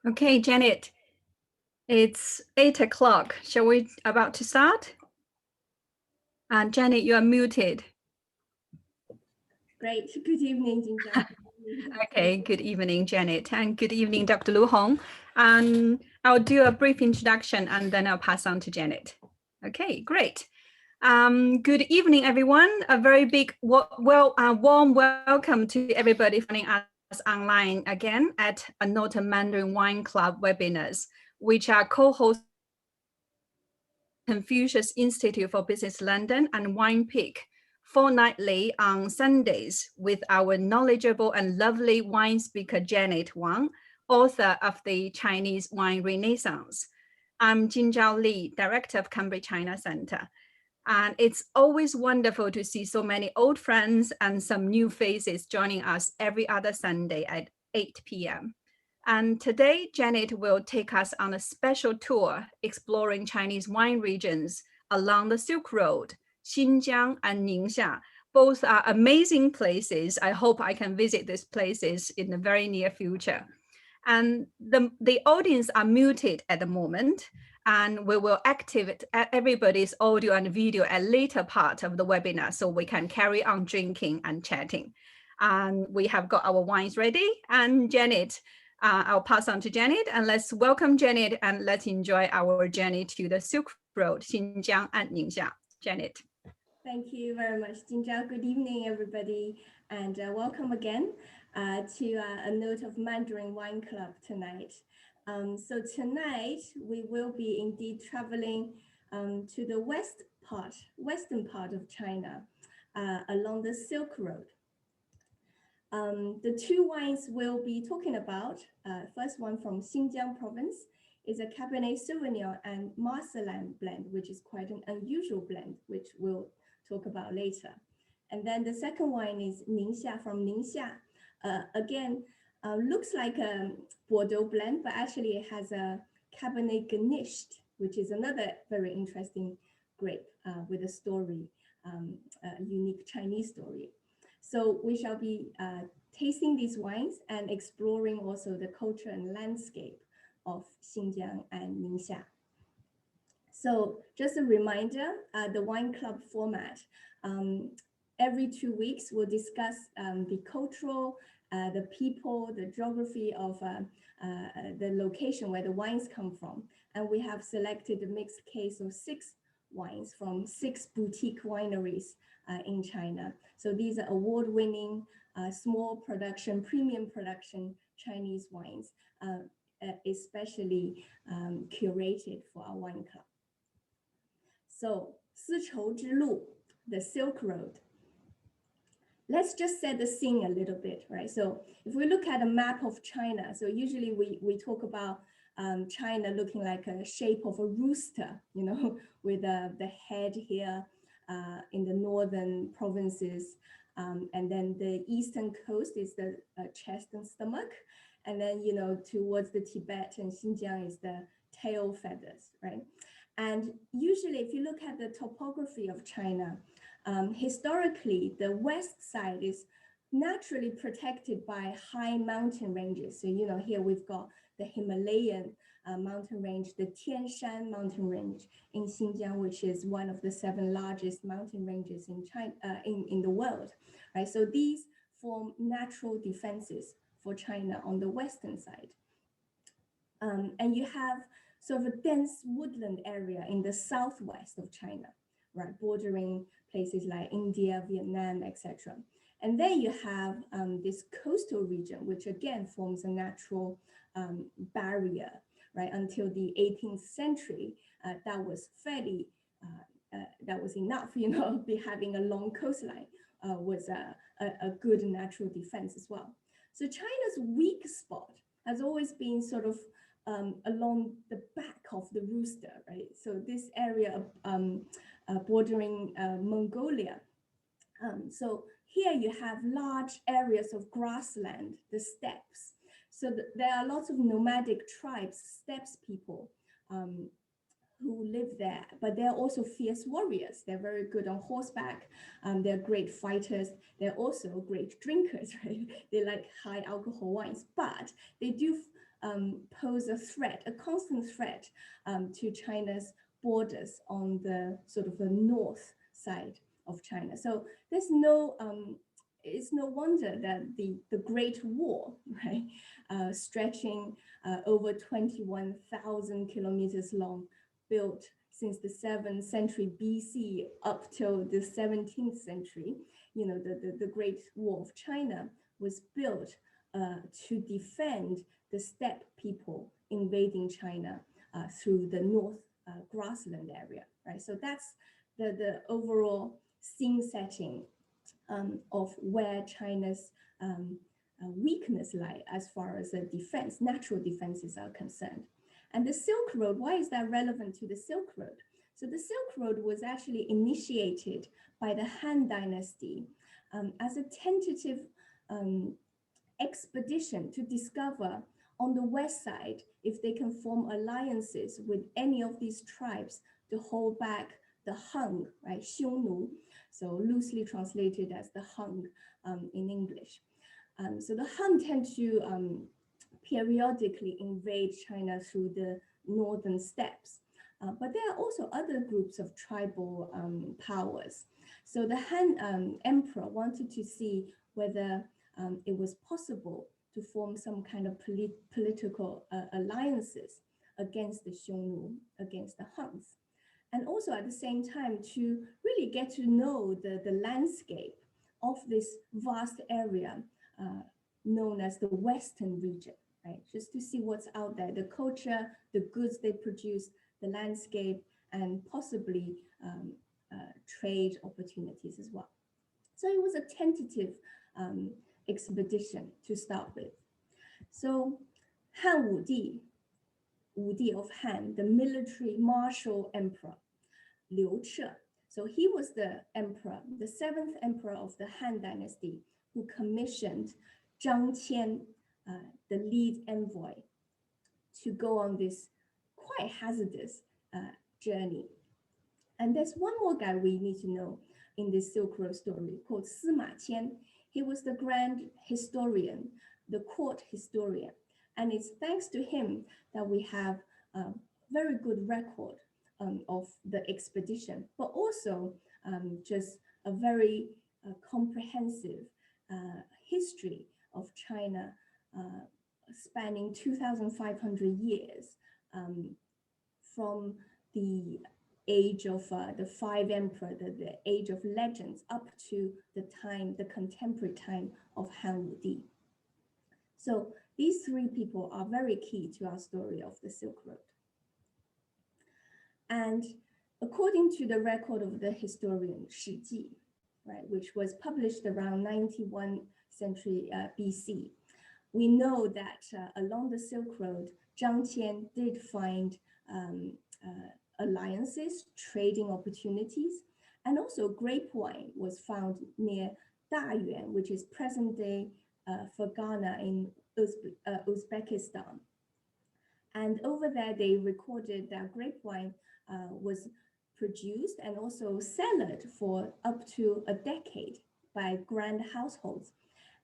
Okay, Janet, it's 8 o'clock. Shall we about to start? And Janet, you are muted. Great. Good evening, Jinja. Okay, good evening, Janet, and good evening, Dr. Lu Hong. And I'll do a brief introduction and then I'll pass on to Janet. Okay, great. Good evening, everyone. A very big warm welcome to everybody joining us online again at Anota Mandarin Wine Club webinars, which are co-hosted Confucius Institute for Business London and Wine Peak fortnightly on Sundays with our knowledgeable and lovely wine speaker Janet Wang, author of the Chinese Wine Renaissance. I'm Jinzhao Li, Director of Cambridge China Center. And it's always wonderful to see so many old friends and some new faces joining us every other Sunday at 8 p.m. And today, Janet will take us on a special tour exploring Chinese wine regions along the Silk Road, Xinjiang and Ningxia. Both are amazing places. I hope I can visit these places in the very near future. And the audience are muted at the moment, and we will activate everybody's audio and video at later part of the webinar so we can carry on drinking and chatting. And we have got our wines ready. And Janet, I'll pass on to Janet, and let's welcome Janet and let's enjoy our journey to the Silk Road, Xinjiang and Ningxia. Janet. Thank you very much, Jinja. Good evening, everybody, and welcome again to A Note of Mandarin Wine Club tonight. So tonight we will be indeed traveling to the western part of China along the Silk Road. The two wines we'll be talking about, first one from Xinjiang province, is a Cabernet Sauvignon and Marselan blend, which is quite an unusual blend, which we'll talk about later. And then the second wine is Ningxia from Ningxia. Again, looks like a Bordeaux blend, but actually it has a Cabernet Garnished, which is another very interesting grape with a story, a unique Chinese story. So we shall be tasting these wines and exploring also the culture and landscape of Xinjiang and Ningxia. So just a reminder, the wine club format. Every 2 weeks, we'll discuss the cultural, the people, the geography of the location where the wines come from. And we have selected a mixed case of 6 wines from 6 boutique wineries in China. So these are award-winning, small production, premium production Chinese wines, especially curated for our wine club. So, 丝绸之路, the Silk Road. Let's just set the scene a little bit, right? So if we look at a map of China, so usually we talk about China looking like a shape of a rooster, you know, with the head here in the northern provinces. And then the eastern coast is the chest and stomach. And then, you know, towards the Tibet and Xinjiang is the tail feathers, right? And usually if you look at the topography of China, historically, the west side is naturally protected by high mountain ranges. So, you know, here we've got the Himalayan mountain range, the Tian Shan mountain range in Xinjiang, which is one of the 7 largest mountain ranges in China, in the world, right? So these form natural defenses for China on the western side. And you have sort of a dense woodland area in the southwest of China, right, bordering places like India, Vietnam, etc. And then you have this coastal region, which again forms a natural barrier, right? Until the 18th century, that was fairly, that was enough, you know, having a long coastline was a good natural defense as well. So China's weak spot has always been sort of along the back of the rooster, right? So this area bordering Mongolia. So here you have large areas of grassland, the steppes. So there are lots of nomadic tribes, steppes people who live there, but they're also fierce warriors. They're very good on horseback. They're great fighters. They're also great drinkers, right? They like high alcohol wines, but they do pose a threat, a constant threat to China's borders on the sort of the north side of China. So there's no it's no wonder that the Great War, right, stretching over 21,000 kilometers long, built since the 7th century BC up till the 17th century, you know, the Great War of China was built to defend the steppe people invading China through the north grassland area, right? So that's the overall scene setting of where China's weakness lie as far as the defense, natural defenses are concerned. And the Silk Road, why is that relevant to the Silk Road? So the Silk Road was actually initiated by the Han Dynasty as a tentative expedition to discover on the west side if they can form alliances with any of these tribes to hold back the Hung, right, Xiongnu, so loosely translated as the Hung in English. So the Han tend to periodically invade China through the northern steppes. But there are also other groups of tribal powers. So the Han emperor wanted to see whether it was possible to form some kind of political alliances against the Xiongnu, against the Huns. And also at the same time to really get to know the landscape of this vast area known as the Western region, right? Just to see what's out there, the culture, the goods they produce, the landscape, and possibly trade opportunities as well. So it was a tentative expedition to start with. So Han Wudi, Wudi of Han, the military martial emperor, Liu Che. So he was the emperor, the 7th emperor of the Han dynasty, who commissioned Zhang Qian, the lead envoy, to go on this quite hazardous journey. And there's one more guy we need to know in this Silk Road story called Sima Qian. He was the grand historian, the court historian. And it's thanks to him that we have a very good record of the expedition, but also just a very comprehensive history of China spanning 2,500 years from the age of the 5 emperor, the age of legends, up to the time, the contemporary time of Han Wudi. So these 3 people are very key to our story of the Silk Road. And according to the record of the historian Shi Ji, right, which was published around 91 century BC, we know that along the Silk Road, Zhang Qian did find alliances, trading opportunities, and also grape wine was found near Dayuan, which is present-day Fergana in Uzbekistan. And over there, they recorded that grape wine was produced and also cellared for up to a decade by grand households.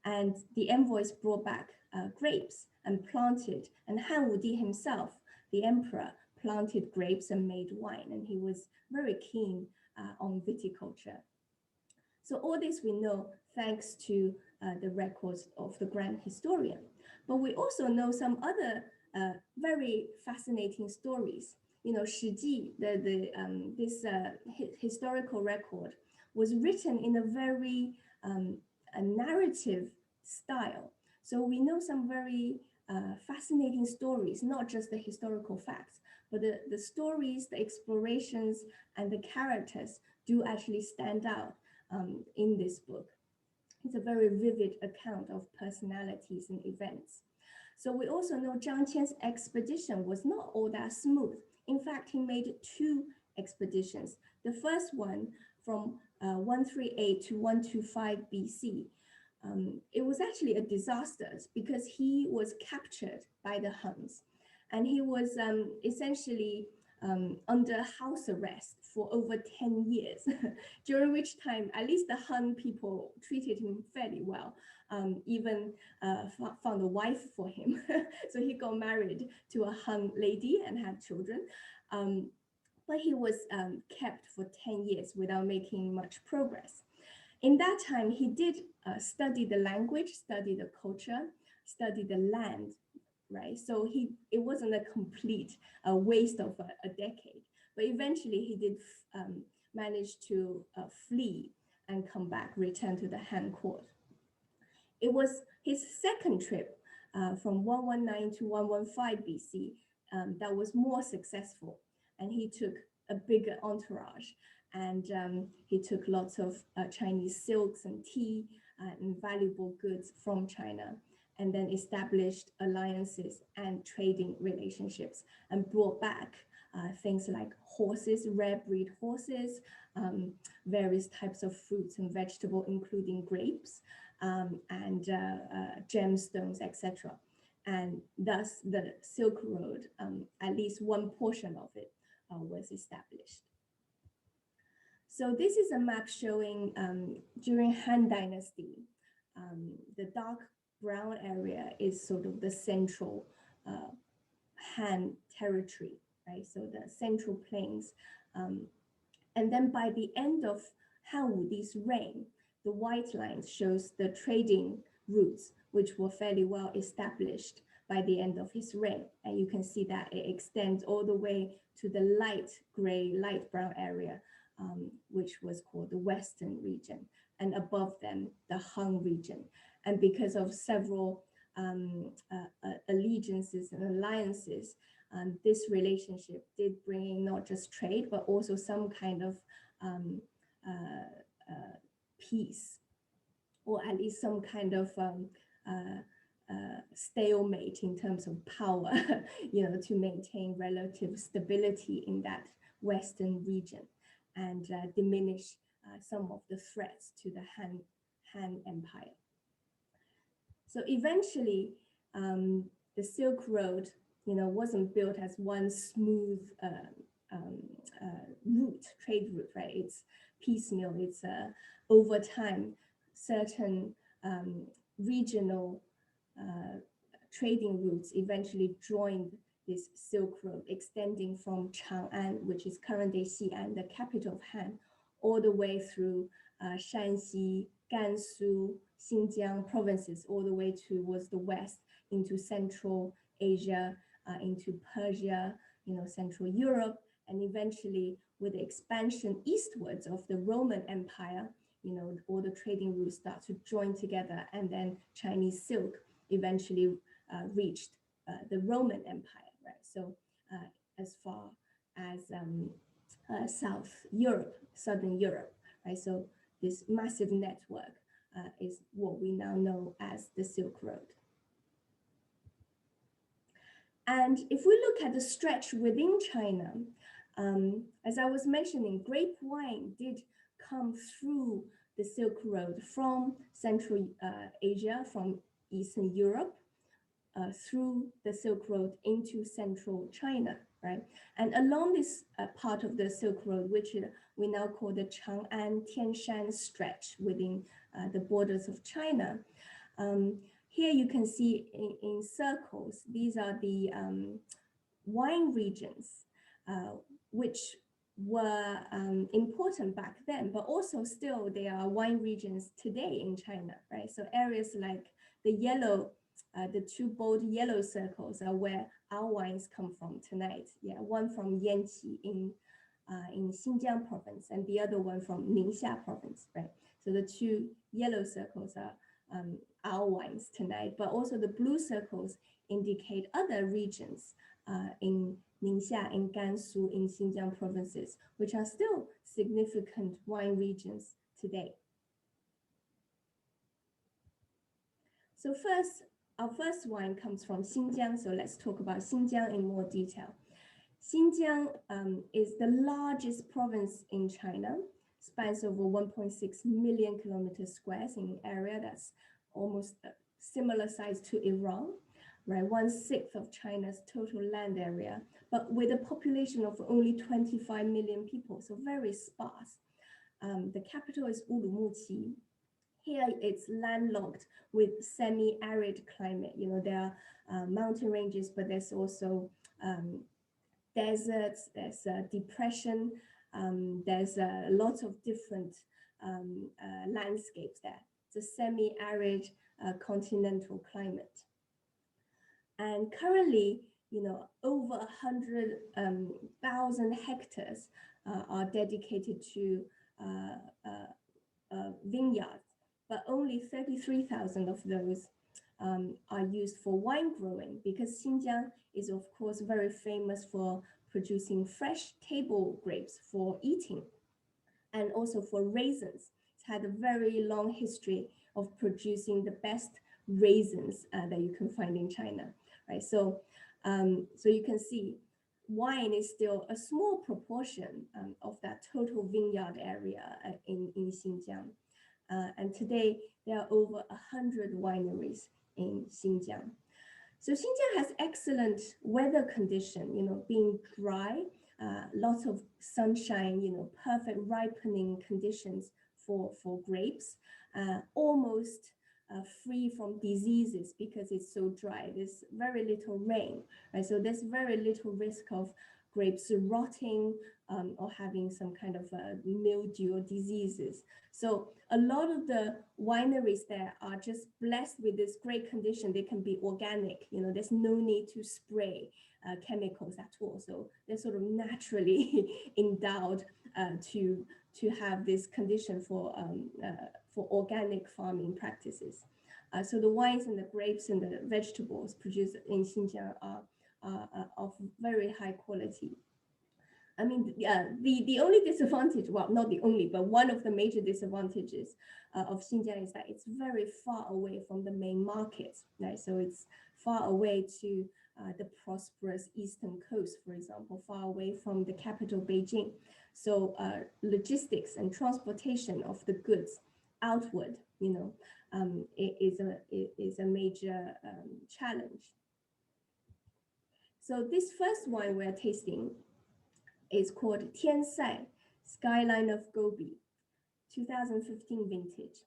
And the envoys brought back grapes and planted, and Han Wudi himself, the emperor, planted grapes and made wine, and he was very keen on viticulture. So all this we know thanks to the records of the grand historian. But we also know some other very fascinating stories. You know, Shi Ji, this historical record was written in a very a narrative style. So we know some very fascinating stories, not just the historical facts, but the stories, the explorations, and the characters do actually stand out in this book. It's a very vivid account of personalities and events. So we also know Zhang Qian's expedition was not all that smooth. In fact, he made 2 expeditions. The first one from 138 to 125 BC. It was actually a disaster because he was captured by the Huns, and he was essentially under house arrest for over 10 years, during which time at least the Han people treated him fairly well, even found a wife for him. So he got married to a Han lady and had children. But he was kept for 10 years without making much progress. In that time, he did study the language, study the culture, study the land, right? So it wasn't a complete waste of a decade. But eventually, he did manage to flee and come back, return to the Han court. It was his second trip from 119 to 115 BC that was more successful, and he took a bigger entourage, and he took lots of Chinese silks and tea and valuable goods from China, and then established alliances and trading relationships and brought back things like horses, rare breed horses, various types of fruits and vegetables, including grapes, and gemstones, etc. And thus the Silk Road, at least one portion of it, was established. So this is a map showing during Han Dynasty, the dark brown area is sort of the central Han territory, right? So the central plains. And then by the end of Han Wudi's reign, the white line shows the trading routes, which were fairly well established by the end of his reign. And you can see that it extends all the way to the light gray, light brown area, which was called the Western region, and above them, the Han region. And because of several allegiances and alliances, this relationship did bring in not just trade, but also some kind of peace, or at least some kind of stalemate in terms of power, to maintain relative stability in that Western region and diminish some of the threats to the Han Empire. So eventually, the Silk Road, wasn't built as one smooth trade route, right? It's piecemeal. It's over time, certain regional trading routes eventually joined this Silk Road, extending from Chang'an, which is current-day Xi'an, the capital of Han, all the way through Shanxi, Gansu, Xinjiang provinces, all the way towards the west into Central Asia, into Persia, Central Europe, and eventually with the expansion eastwards of the Roman Empire, all the trading routes start to join together, and then Chinese silk eventually reached the Roman Empire, right? So as far as Southern Europe, right? So this massive network is what we now know as the Silk Road. And if we look at the stretch within China, as I was mentioning, grape wine did come through the Silk Road from Central Asia, from Eastern Europe, through the Silk Road into Central China, right? And along this part of the Silk Road, which we now call the Chang'an-Tianshan stretch within the borders of China, here you can see in circles, these are the wine regions, which were important back then, but also still they are wine regions today in China, right? So areas like the yellow, the two bold yellow circles are where our wines come from tonight. Yeah, one from Yanqi in Xinjiang province, and the other one from Ningxia province, right? So the two yellow circles are our wines tonight, but also the blue circles indicate other regions in Ningxia, in Gansu, in Xinjiang provinces, which are still significant wine regions today. So first, our first wine comes from Xinjiang, so let's talk about Xinjiang in more detail. Xinjiang is the largest province in China, spans over 1.6 million kilometers squares in area. That's almost a similar size to Iran. right? 1/6 of China's total land area, but with a population of only 25 million people, so very sparse. The capital is Urumqi. Here it's landlocked with semi-arid climate. You know, there are mountain ranges, but there's also deserts, there's a depression, there's a lot of different landscapes there. It's a semi-arid continental climate. And currently, you know, over 100,000 hectares are dedicated to vineyards, but only 33,000 of those are used for wine growing, because Xinjiang is, of course, very famous for producing fresh table grapes for eating and also for raisins. It's had a very long history of producing the best raisins that you can find in China, right? So, so you can see wine is still a small proportion of that total vineyard area in Xinjiang. And today there are over 100 wineries in Xinjiang. So Xinjiang has excellent weather condition, you know, being dry, lots of sunshine, you know, perfect ripening conditions for grapes, almost free from diseases because it's so dry. There's very little rain, right? So there's very little risk of grapes rotting or having some kind of mildew or diseases. So a lot of the wineries there are just blessed with this great condition. They can be organic, you know, there's no need to spray chemicals at all. So they're sort of naturally endowed to have this condition for organic farming practices. So the wines and the grapes and the vegetables produced in Xinjiang are of very high quality. I mean, the only disadvantage, well, not the only, but one of the major disadvantages of Xinjiang is that it's very far away from the main markets, right? So it's far away to the prosperous eastern coast, for example, far away from the capital, Beijing. So logistics and transportation of the goods outward, you know, is a major challenge. So this first wine we're tasting is called Tiansai, Skyline of Gobi, 2015 vintage.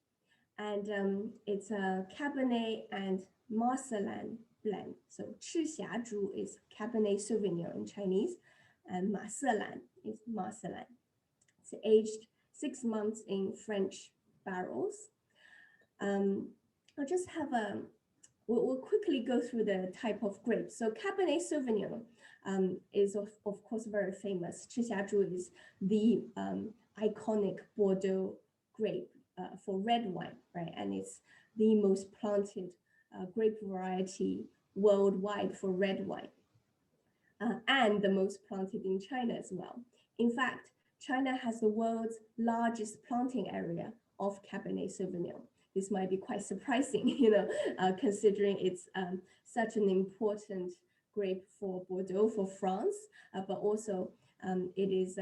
And it's a Cabernet and Marselan blend. So 赤霞珠 is Cabernet Sauvignon in Chinese, and Marselan is Marselan. It's aged 6 months in French barrels. I'll just have we'll quickly go through the type of grapes. So Cabernet Sauvignon is of course very famous. 赤霞珠 is the iconic Bordeaux grape for red wine, right? And it's the most planted grape variety worldwide for red wine, and the most planted in China as well. In fact, China has the world's largest planting area of Cabernet Sauvignon. This might be quite surprising, you know, considering it's such an important grape for Bordeaux, for France, but also it is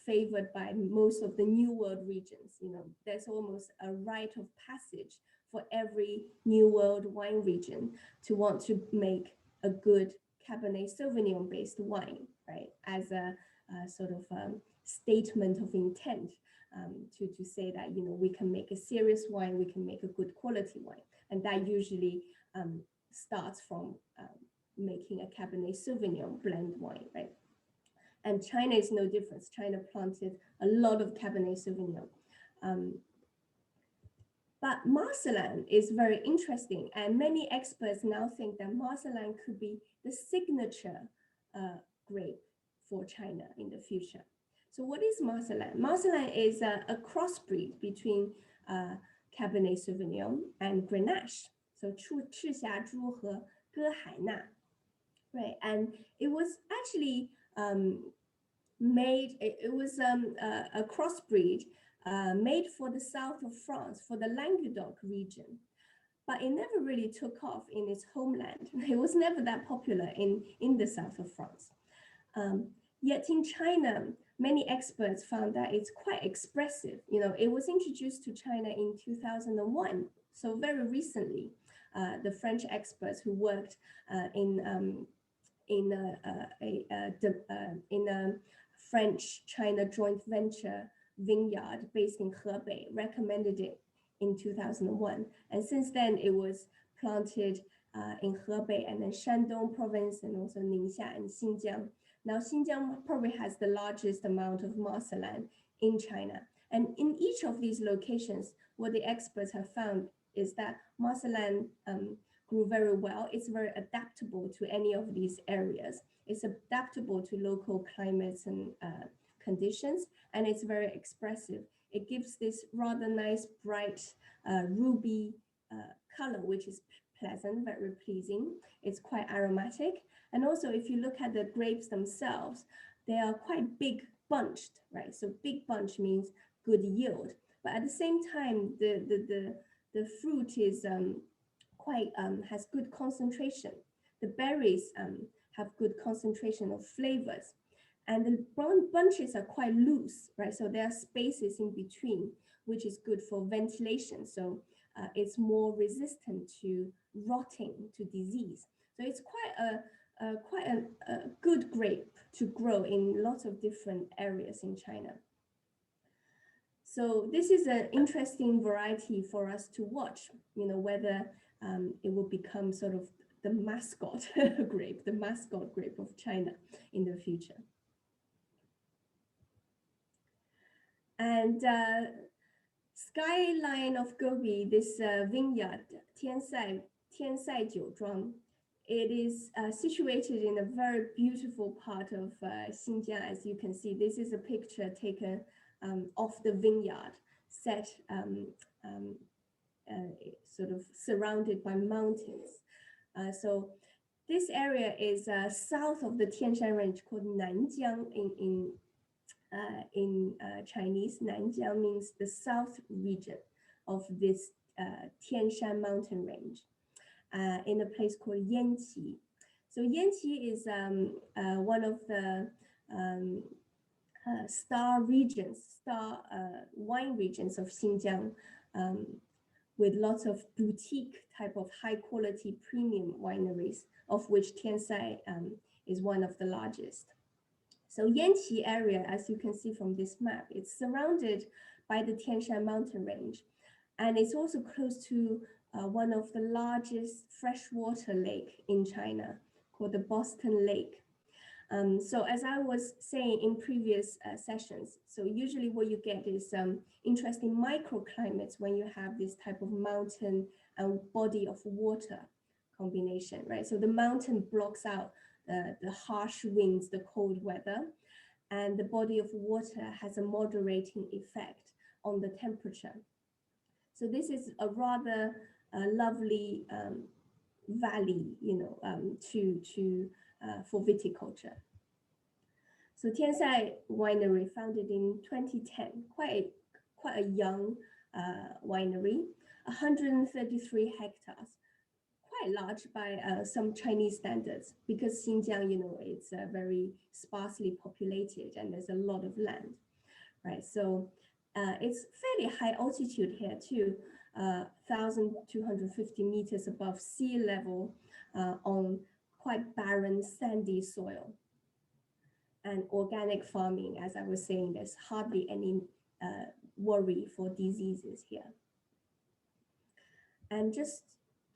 favored by most of the New World regions. You know, there's almost a rite of passage for every New World wine region to want to make a good Cabernet Sauvignon based wine, right? As a sort of statement of intent. To say that, you know, we can make a serious wine, we can make a good quality wine. And that usually starts from making a Cabernet Sauvignon blend wine, right? And China is no different. China planted a lot of Cabernet Sauvignon. But Marselan is very interesting, and many experts now think that Marselan could be the signature grape for China in the future. So what is Marselan? Marselan is a crossbreed between Cabernet Sauvignon and Grenache. So 赤霞珠和歌海娜, right? And it was actually made, it was a crossbreed made for the south of France, for the Languedoc region. But it never really took off in its homeland. It was never that popular in the south of France. Yet in China, many experts found that it's quite expressive. You know, it was introduced to China in 2001, so very recently. the French experts who worked in a French-China joint venture vineyard based in Hebei, recommended it in 2001. And since then, it was planted in Hebei and then Shandong province and also Ningxia and Xinjiang. Now, Xinjiang probably has the largest amount of marcelan in China. And in each of these locations, what the experts have found is that marcelan grew very well. It's very adaptable to any of these areas. It's adaptable to local climates and conditions, and it's very expressive. It gives this rather nice, bright ruby color, which is pleasant, very pleasing. It's quite aromatic. And also, if you look at the grapes themselves, they are quite big bunched, right? So big bunch means good yield. But at the same time, the fruit is quite has good concentration. The berries have good concentration of flavors. And the bunches are quite loose, right? So there are spaces in between, which is good for ventilation. So it's more resistant to rotting, to disease. So it's quite a good grape to grow in lots of different areas in China. So this is an interesting variety for us to watch, whether it will become sort of the mascot grape, the mascot grape of China in the future. And skyline of Gobi, this vineyard, Tiansai Jiuzhuang, it is situated in a very beautiful part of Xinjiang. As you can see, this is a picture taken of the vineyard, set sort of surrounded by mountains. So this area is south of the Tian Shan Range, called Nanjiang in Chinese. Nanjiang means the south region of this Tian Shan mountain range, in a place called Yanqi. So Yanqi is one of the star wine regions of Xinjiang, with lots of boutique type of high quality premium wineries, of which Tiansai is one of the largest. So Yanqi area, as you can see from this map, it's surrounded by the Tian Shan mountain range, and it's also close to one of the largest freshwater lake in China, called the Boston Lake. So as I was saying in previous sessions, so usually what you get is interesting microclimates when you have this type of mountain and body of water combination, right? So the mountain blocks out the harsh winds, the cold weather, and the body of water has a moderating effect on the temperature. So this is a rather lovely valley, for viticulture. So Tiansai Winery, founded in 2010, quite a young winery, 133 hectares, quite large by some Chinese standards, because Xinjiang, it's very sparsely populated and there's a lot of land, right? So it's fairly high altitude here too, 1,250 meters above sea level, on quite barren sandy soil. And organic farming, as I was saying, there's hardly any worry for diseases here. And just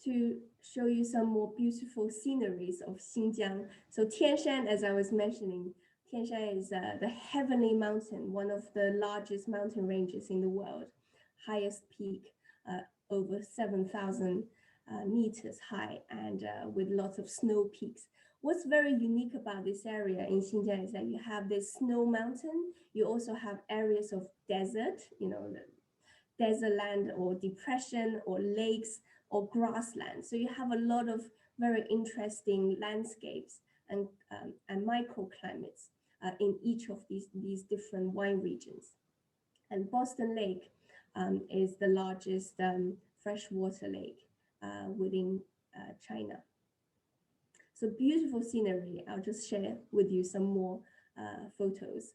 to show you some more beautiful sceneries of Xinjiang. So Tian Shan, as I was mentioning, Tian Shan is the heavenly mountain, one of the largest mountain ranges in the world, highest peak, over 7,000 meters high, and with lots of snow peaks. What's very unique about this area in Xinjiang is that you have this snow mountain. You also have areas of desert, the desert land or depression or lakes or grassland. So you have a lot of very interesting landscapes and microclimates in each of these different wine regions. And Boston Lake is the largest freshwater lake within China. So beautiful scenery. I'll just share with you some more photos.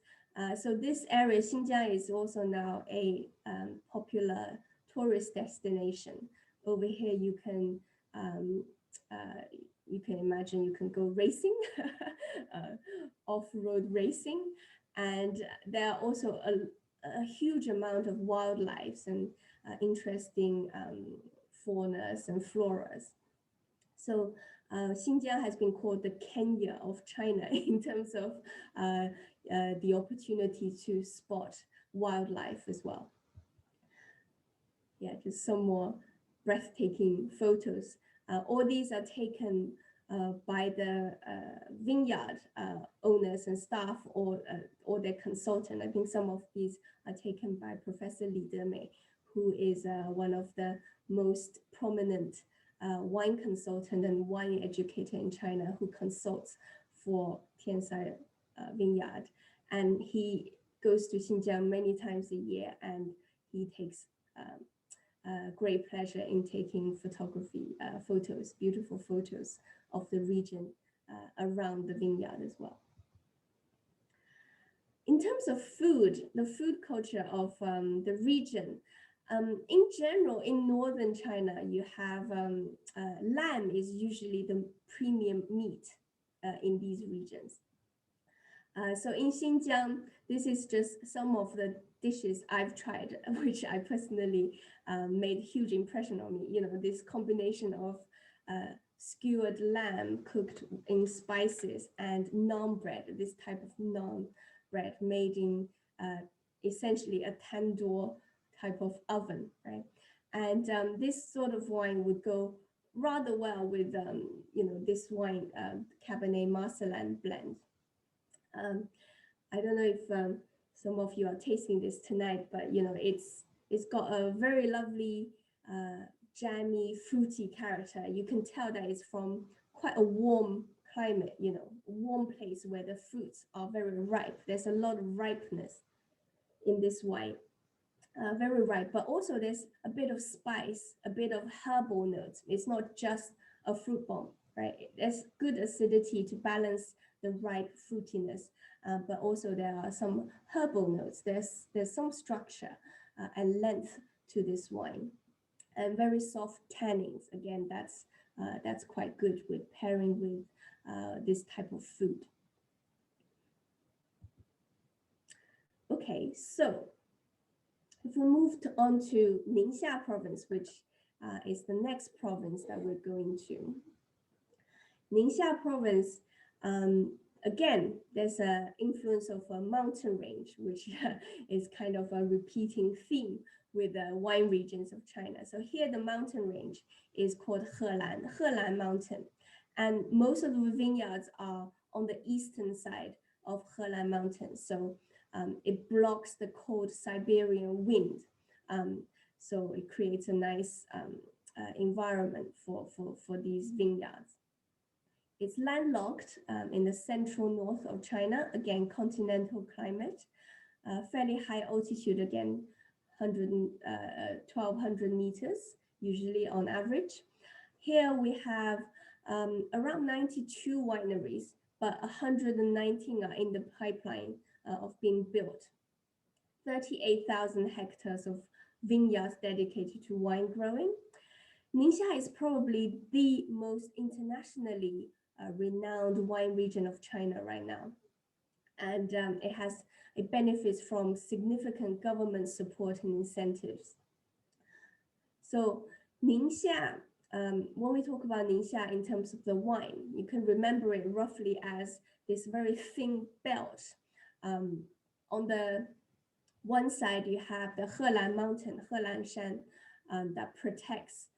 So this area, Xinjiang, is also now a popular tourist destination. Over here, you can um, you can imagine you can go racing, off-road racing, and there are also a huge amount of wildlife and interesting faunas and floras. So Xinjiang has been called the Kenya of China in terms of the opportunity to spot wildlife as well. Yeah, just some more breathtaking photos. All these are taken by the vineyard owners and staff or their consultant. I think some of these are taken by Professor Li Demei, who is one of the most prominent wine consultant and wine educator in China, who consults for Tiansai Vineyard. And he goes to Xinjiang many times a year, and he takes great pleasure in taking photography photos, beautiful photos of the region around the vineyard as well. In terms of food, the food culture of the region, in general, in northern China, you have lamb is usually the premium meat in these regions. So in Xinjiang, this is just some of the dishes I've tried, which I personally made a huge impression on me. You know, this combination of skewered lamb cooked in spices and naan bread, this type of naan bread made in essentially a tandoor type of oven, right? And this sort of wine would go rather well with, you know, this wine, Cabernet Marcelin blend. I don't know if some of you are tasting this tonight, but you know, it's got a very lovely jammy, fruity character. You can tell that it's from quite a warm climate, you know, a warm place where the fruits are very ripe. There's a lot of ripeness in this wine, very ripe, but also there's a bit of spice, a bit of herbal notes. It's not just a fruit bomb, right? There's good acidity to balance the ripe fruitiness, but also there are some herbal notes. There's some structure and length to this wine, and very soft tannins. Again, that's quite good with pairing with this type of food. Okay, so if we moved on to Ningxia province, which is the next province that we're going to. Ningxia province, again, there's an influence of a mountain range, which is kind of a repeating theme with the wine regions of China. So here the mountain range is called Helan Mountain. And most of the vineyards are on the eastern side of Helan Mountain. So it blocks the cold Siberian wind. So it creates a nice environment for these vineyards. It's landlocked in the central north of China, again, continental climate, fairly high altitude, again, 1,200 meters, usually on average. Here we have around 92 wineries, but 119 are in the pipeline of being built. 38,000 hectares of vineyards dedicated to wine growing. Ningxia is probably the most internationally renowned wine region of China right now. And it benefits from significant government support and incentives. So Ningxia, when we talk about Ningxia in terms of the wine, you can remember it roughly as this very thin belt. On the one side, you have the Helan Mountain, Helan Shan, that protects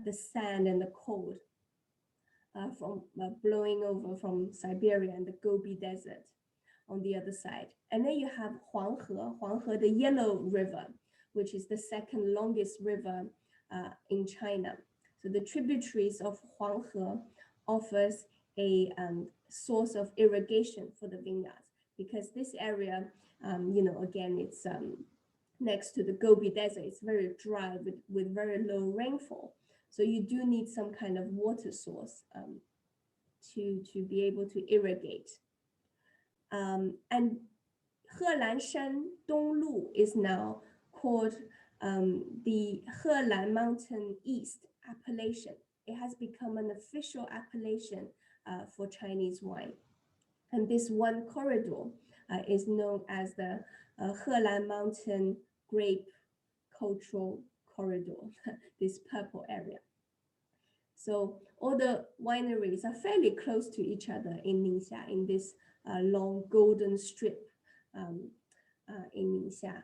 the sand and the cold from blowing over from Siberia and the Gobi Desert on the other side. And then you have Huanghe, the Yellow River, which is the second longest river in China. So the tributaries of Huanghe offers a source of irrigation for the vineyards, because this area, you know, again, it's next to the Gobi Desert. It's very dry with very low rainfall. So you do need some kind of water source to be able to irrigate. And Helan Shan Donglu is now called the Helan Mountain East Appellation. it has become an official appellation for Chinese wine. And this one corridor is known as the Helan Mountain Grape Cultural Corridor, this purple area. So all the wineries are fairly close to each other in Ningxia, in this long golden strip in Ningxia,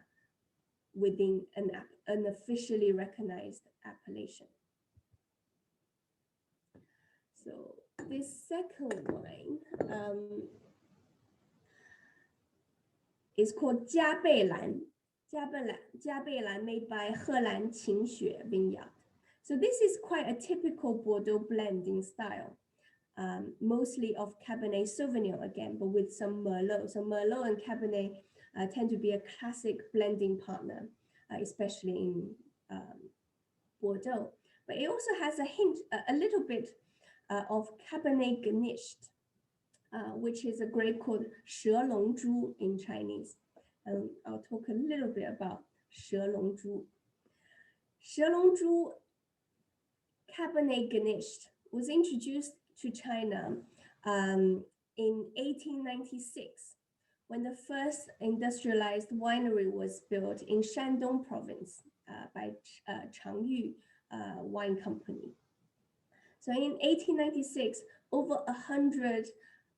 within an officially recognized appellation. So this second wine is called Jiabeilan, made by Helan Qingxue Vineyard. So this is quite a typical Bordeaux blending style, mostly of Cabernet Sauvignon again, but with some Merlot. So Merlot and Cabernet tend to be a classic blending partner, especially in Bordeaux. But it also has a hint, a little bit of Cabernet Grenache, which is a grape called 蛇龙珠 in Chinese. I'll talk a little bit about 蛇龙珠. 蛇龙珠 Cabernet Grenache was introduced to China in 1896, when the first industrialized winery was built in Shandong province by Changyu Wine Company. So in 1896, over 100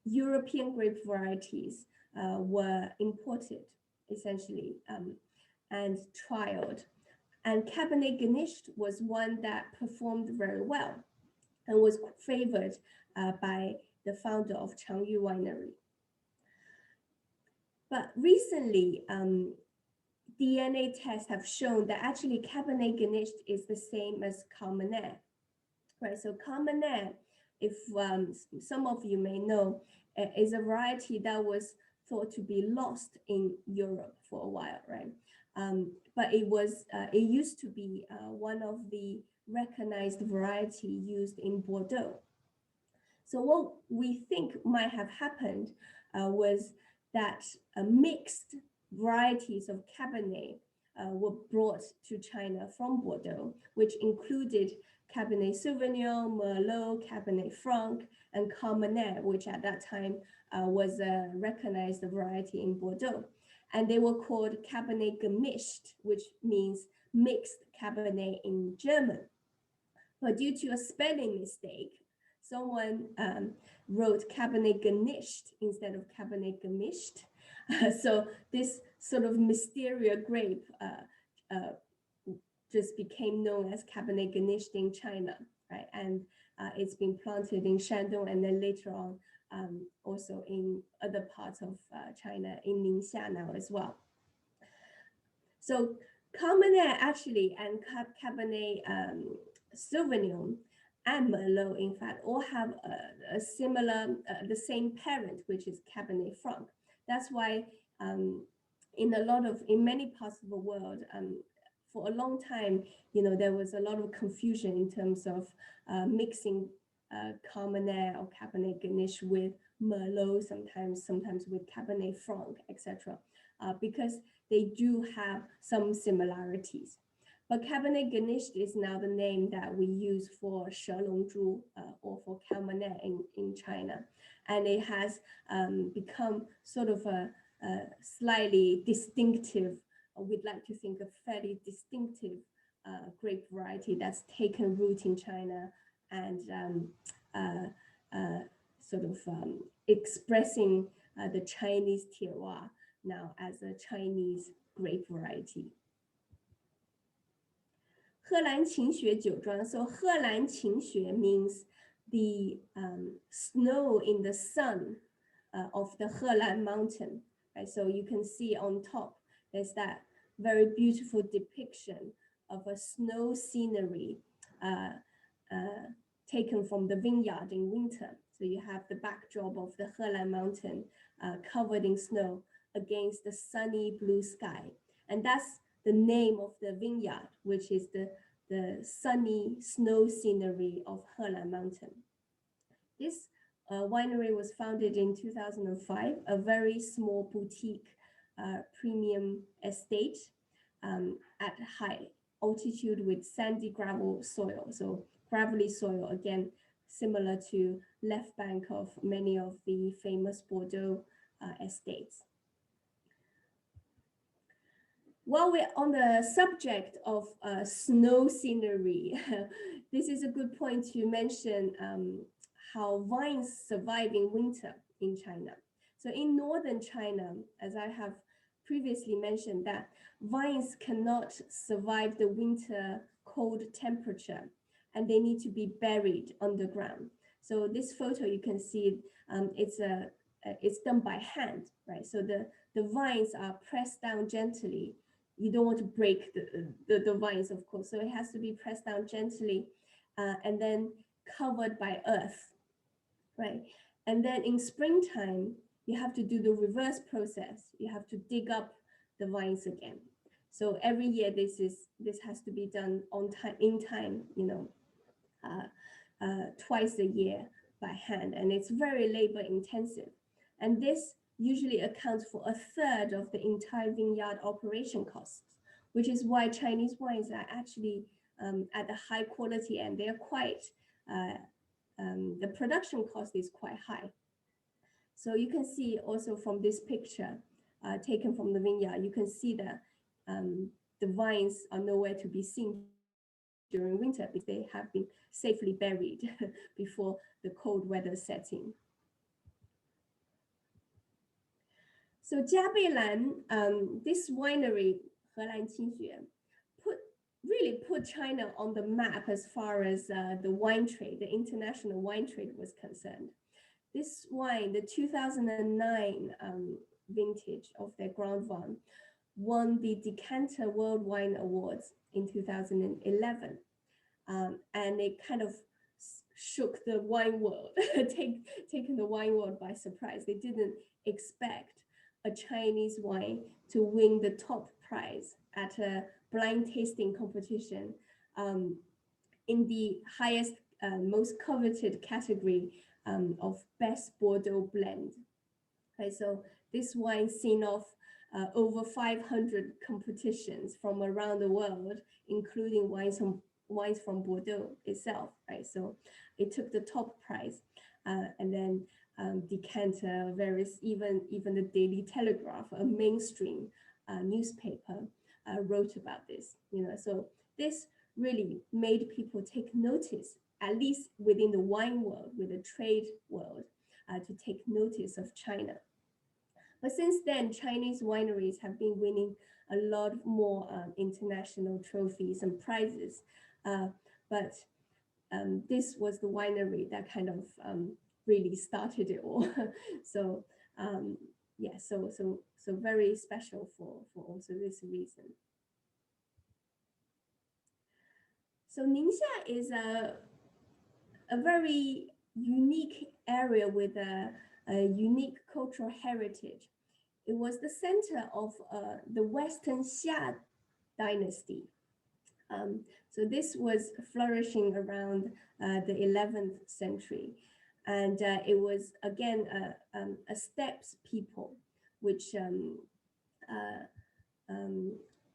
European grape varieties were imported, essentially, and trialed. And Cabernet Grenache was one that performed very well and was favored by the founder of Changyu Winery. But recently, DNA tests have shown that actually Cabernet Grenache is the same as Carmener, right? So Carmener, if some of you may know, is a variety that was thought to be lost in Europe for a while, right? But it used to be one of the recognized variety used in Bordeaux. So what we think might have happened was that mixed varieties of Cabernet were brought to China from Bordeaux, which included Cabernet Sauvignon, Merlot, Cabernet Franc, and Carmener, which at that time was a recognized variety in Bordeaux. And they were called Cabernet Gemischt, which means mixed Cabernet in German. But due to a spelling mistake, someone wrote Cabernet Grenache instead of Cabernet Gemischt. So this sort of mysterious grape just became known as Cabernet Grenache in China, right? And it's been planted in Shandong and then later on also in other parts of China, in Ningxia now as well. So Carmener actually and Cabernet Sauvignon and Merlot, in fact, all have a similar, the same parent, which is Cabernet Franc. That's why in many parts of the world, for a long time, there was a lot of confusion in terms of mixing Carmener or Cabernet Grenache with Merlot, sometimes with Cabernet Franc, etc., because they do have some similarities. But Cabernet Grenache is now the name that we use for 蛇龙珠 or for Carmener in China. And it has become sort of a slightly distinctive, we'd like to think a fairly distinctive grape variety that's taken root in China and expressing the Chinese terroir now as a Chinese grape variety. 贺兰晴雪酒庄. So 贺兰晴雪 means the snow in the sun of the Helan mountain. Right? So you can see on top, there's that very beautiful depiction of a snow scenery taken from the vineyard in winter. So you have the backdrop of the Helan mountain covered in snow against the sunny blue sky. And that's the name of the vineyard, which is the sunny snow scenery of Helan Mountain. This winery was founded in 2005, a very small boutique premium estate at high altitude with sandy gravel soil, so gravelly soil, again, similar to left bank of many of the famous Bordeaux estates. While we're on the subject of snow scenery, this is a good point to mention how vines survive in winter in China. So in northern China, as I have previously mentioned, that vines cannot survive the winter cold temperature and they need to be buried underground. So this photo you can see, it's done by hand, right? So the vines are pressed down gently. You don't want to break the vines, of course. So it has to be pressed down gently and then covered by earth, right? And then in springtime, you have to do the reverse process. You have to dig up the vines again. So every year, this has to be done on time, in time, twice a year by hand, and it's very labor intensive. And this usually accounts for a third of the entire vineyard operation costs, which is why Chinese wines are actually at the high quality and they're quite, the production cost is quite high. So you can see also from this picture taken from the vineyard, you can see that the vines are nowhere to be seen during winter because they have been safely buried before the cold weather sets in. So Jiabeilan, this winery, Helan Qingxue, really put China on the map as far as the wine trade, the international wine trade was concerned. This wine, the 2009 vintage of their Grand Vin, won the Decanter World Wine Awards in 2011. And it kind of shook the wine world, taken the wine world by surprise. They didn't expect a Chinese wine to win the top prize at a blind tasting competition in the highest, most coveted category of best Bordeaux blend. Okay, so this wine seen off over 500 competitions from around the world, including wines from Bordeaux itself, right? So it took the top prize, and then Decanter, various, even the Daily Telegraph, a mainstream newspaper, wrote about this. So this really made people take notice, at least within the wine world, with the trade world, to take notice of China. But since then, Chinese wineries have been winning a lot more international trophies and prizes. But this was the winery that kind of really started it all. So yeah, so very special for also this reason. So Ningxia is a very unique area with a unique cultural heritage. It was the center of the Western Xia dynasty. So this was flourishing around the 11th century. And it was, again, a steppes people, which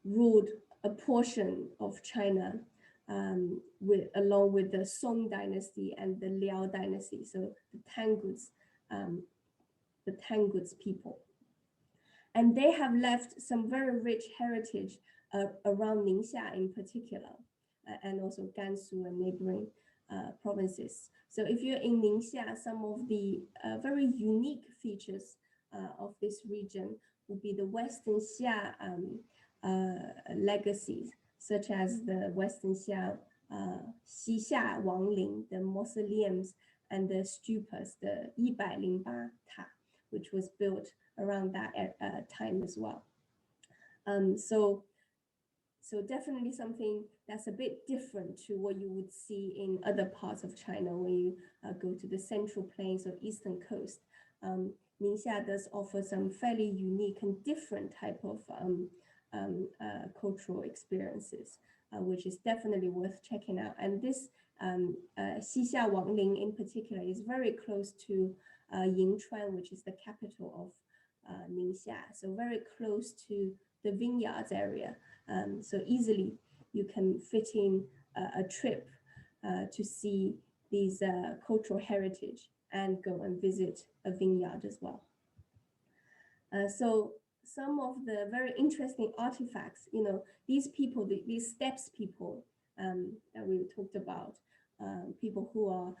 ruled a portion of China along with the Song dynasty and the Liao dynasty, so the Tanguts people. And they have left some very rich heritage around Ningxia in particular, and also Gansu and neighboring provinces. So if you're in Ningxia, some of the very unique features of this region will be the Western Xia legacies, such as the Western Xia Xixia Wangling, the mausoleums and the stupas, the 108塔, which was built around that time as well. So definitely something that's a bit different to what you would see in other parts of China when you go to the central plains or eastern coast. Ningxia does offer some fairly unique and different type of cultural experiences, which is definitely worth checking out. And this Xixia Wangling in particular is very close to Yingchuan, which is the capital of Ningxia, so very close to the vineyards area. So easily you can fit in a trip to see these cultural heritage and go and visit a vineyard as well. So some of the very interesting artifacts, these people, these steppes people that we talked about, people who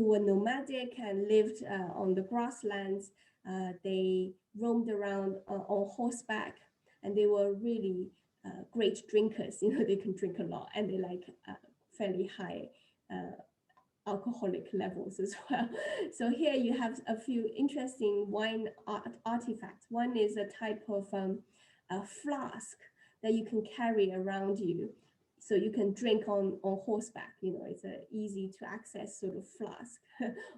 were nomadic and lived on the grasslands. They roamed around on horseback, and they were really great drinkers. They can drink a lot, and they like fairly high alcoholic levels as well. So here you have a few interesting wine artifacts. One is a type of a flask that you can carry around you, so you can drink on horseback. It's an easy to access sort of flask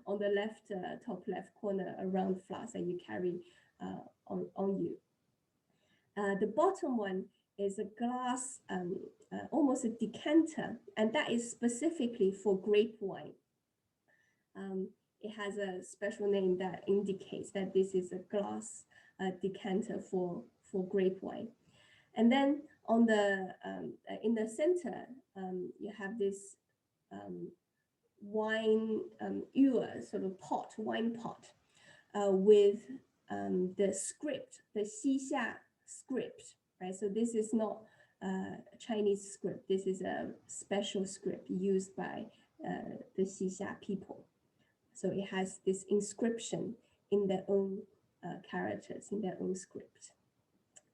on the left, top left corner, a round flask that you carry on you. The bottom one is a glass, almost a decanter, and that is specifically for grape wine. It has a special name that indicates that this is a glass decanter for grape wine. And then on the in the center, you have this wine ewer, sort of pot, wine pot, with the script, the Xixia script, right? So this is not Chinese script. This is a special script used by the Xixia people. So it has this inscription in their own characters, in their own script.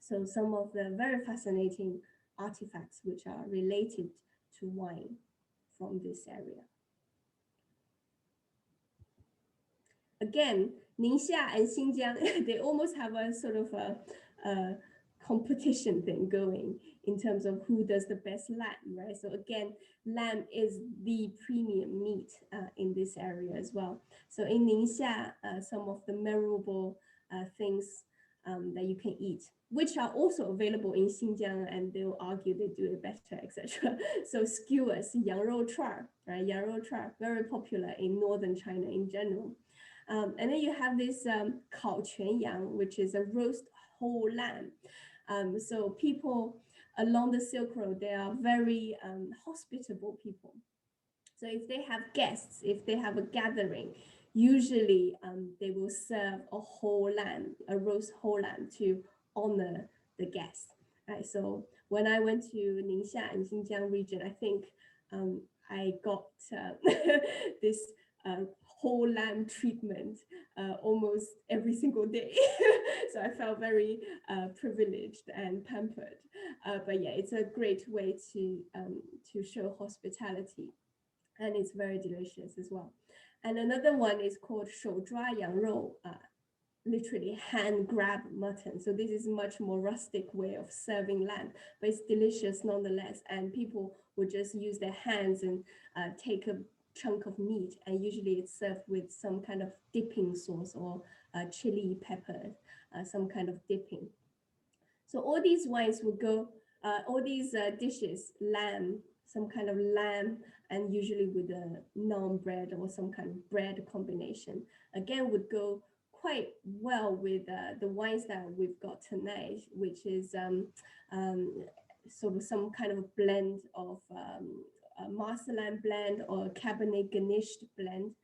So some of the very fascinating artifacts which are related to wine from this area. Again, Ningxia and Xinjiang, they almost have a sort of a competition thing going in terms of who does the best lamb, right? So again, lamb is the premium meat in this area as well. So in Ningxia, some of the memorable things that you can eat, which are also available in Xinjiang, and they'll argue they do it better, etc. So skewers, 羊肉串, right? 羊肉串, very popular in northern China in general. And then you have this 烤全羊, which is a roast whole lamb. So people along the Silk Road, they are very hospitable people. So if they have guests, if they have a gathering, usually they will serve a whole lamb, a roast whole lamb, to honor the guests. Right? So when I went to Ningxia and Xinjiang region, I think I got this whole lamb treatment almost every single day. So I felt very privileged and pampered. But yeah, it's a great way to show hospitality, and it's very delicious as well. And another one is called 手抓羊肉, literally hand grab mutton. So this is much more rustic way of serving lamb, but it's delicious nonetheless. And people would just use their hands and take a chunk of meat, and usually it's served with some kind of dipping sauce or chili pepper, some kind of dipping. So all these wines would go, all these dishes, lamb, some kind of lamb, and usually with a naan bread or some kind of bread combination, again would go quite well with the wines that we've got tonight, which is sort of some kind of blend of Marselan blend or Cabernet Grenache blend,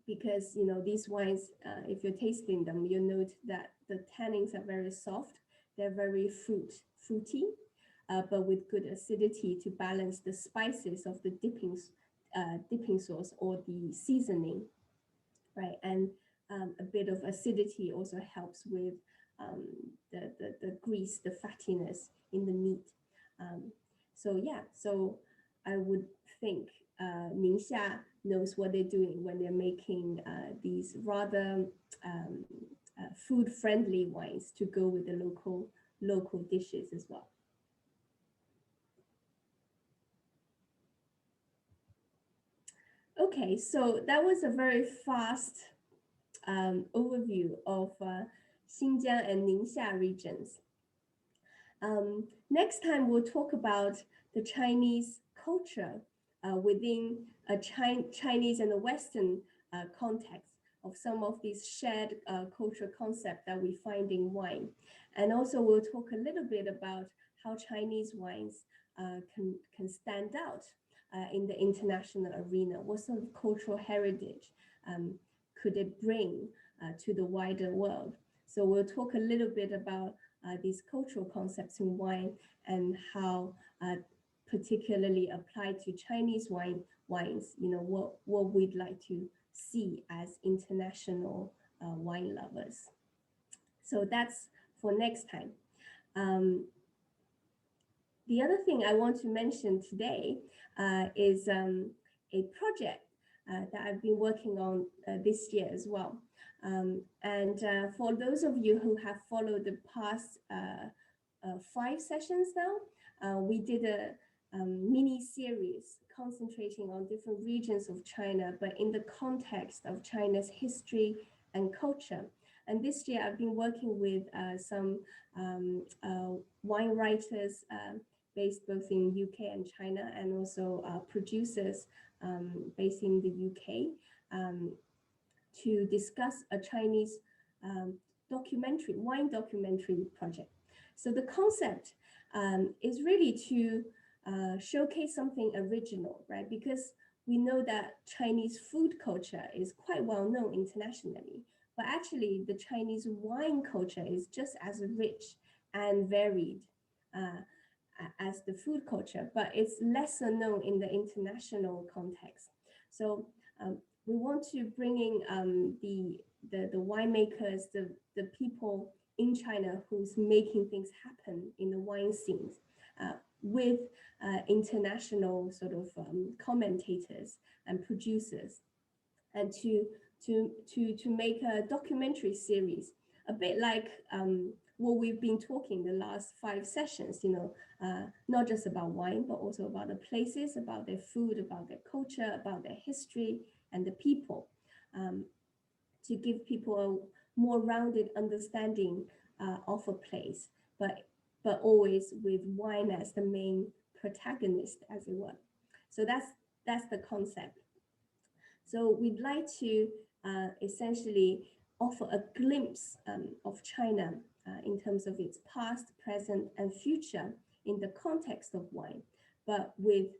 because these wines, if you're tasting them, you'll note that the tannins are very soft. They're very fruity, but with good acidity to balance the spices of the dipping sauce or the seasoning, right? And a bit of acidity also helps with the grease, the fattiness in the meat. So yeah, so I would think Ningxia knows what they're doing when they're making these rather food-friendly wines to go with the local dishes as well. Okay, so that was a very fast overview of Xinjiang and Ningxia regions. Next time, we'll talk about the Chinese culture within a Chinese and a Western context of some of these shared cultural concepts that we find in wine. And also we'll talk a little bit about how Chinese wines can stand out in the international arena. What sort of cultural heritage could it bring to the wider world? So we'll talk a little bit about these cultural concepts in wine and how particularly applied to Chinese wines, what we'd like to see as international wine lovers. So that's for next time. The other thing I want to mention today is a project that I've been working on this year as well. And for those of you who have followed the past 5 sessions now, we did a mini series concentrating on different regions of China, but in the context of China's history and culture. And this year I've been working with some wine writers based both in UK and China, and also producers based in the UK to discuss a Chinese wine documentary project. So the concept is really to showcase something original, right? Because we know that Chinese food culture is quite well known internationally, but actually the Chinese wine culture is just as rich and varied as the food culture, but it's lesser known in the international context. So we want to bring in the winemakers, the people in China who's making things happen in the wine scenes with international sort of commentators and producers, and to make a documentary series, a bit like what we've been talking the last 5 sessions, not just about wine, but also about the places, about their food, about their culture, about their history and the people, to give people a more rounded understanding of a place, but always with wine as the main protagonist, as it were. So that's the concept. So we'd like to essentially offer a glimpse of China in terms of its past, present, and future in the context of wine, but with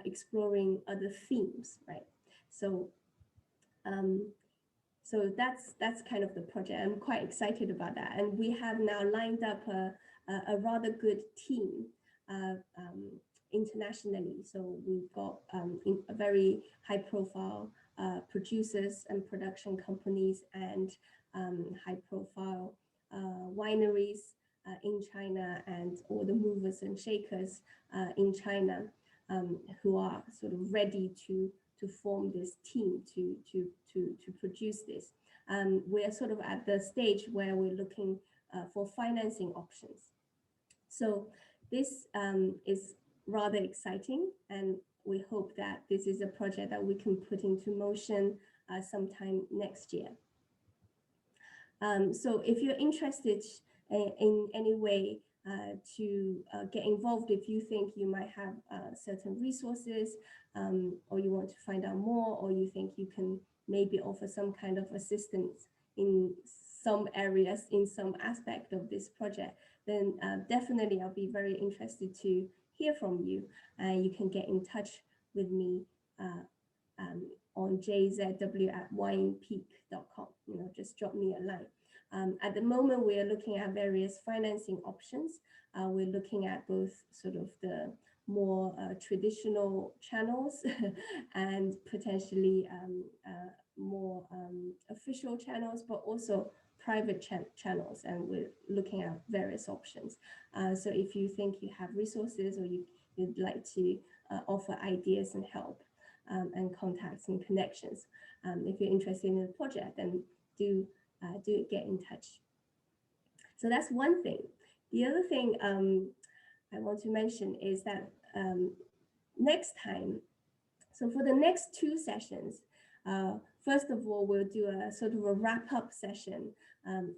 exploring other themes, right? So so that's kind of the project. I'm quite excited about that, and we have now lined up a rather good team internationally. So we've got a very high-profile producers and production companies and high-profile wineries in China, and all the movers and shakers in China who are sort of ready to form this team to produce this. We're sort of at the stage where we're looking for financing options. So this is rather exciting, and we hope that this is a project that we can put into motion sometime next year. So if you're interested in any way to get involved, if you think you might have certain resources, or you want to find out more, or you think you can maybe offer some kind of assistance in some areas, in some aspect of this project, then definitely I'll be very interested to hear from you. You can get in touch with me on jzw@winepeak.com. Just drop me a line. At the moment, we are looking at various financing options. We're looking at both sort of the more traditional channels and potentially more official channels, but also private channels, and we're looking at various options. So if you think you have resources, or you'd like to offer ideas and help and contacts and connections, if you're interested in the project, then do get in touch. So that's one thing. The other thing I want to mention is that next time, so for the next 2 sessions, first of all, we'll do a sort of a wrap-up session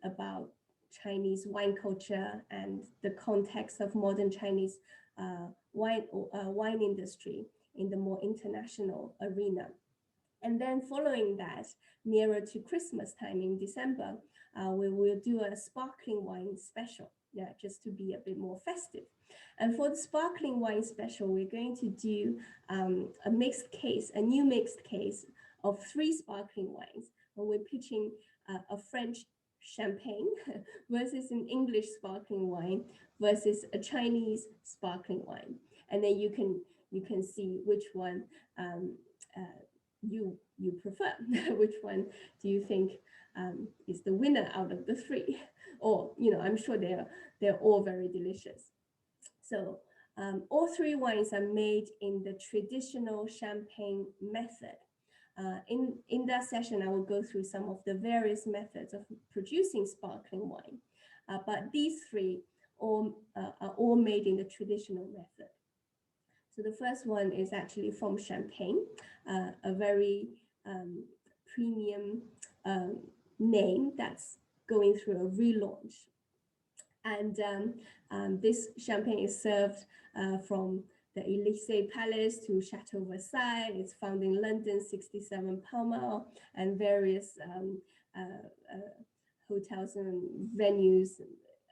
about Chinese wine culture and the context of modern Chinese wine industry in the more international arena. And then following that, nearer to Christmas time in December, we will do a sparkling wine special, yeah, just to be a bit more festive. And for the sparkling wine special, we're going to do a new mixed case of 3 sparkling wines. And we're pitching a French champagne versus an English sparkling wine versus a Chinese sparkling wine. And then you can see which one you prefer, which one do you think is the winner out of the 3? Or, I'm sure they're all very delicious. So all 3 wines are made in the traditional champagne method. In that session, I will go through some of the various methods of producing sparkling wine. But these 3 are all made in the traditional method. So the first one is actually from Champagne, a very premium name that's going through a relaunch. And this champagne is served from the Élysée Palace to Chateau Versailles. It's found in London, 67 Pall Mall, and various hotels and venues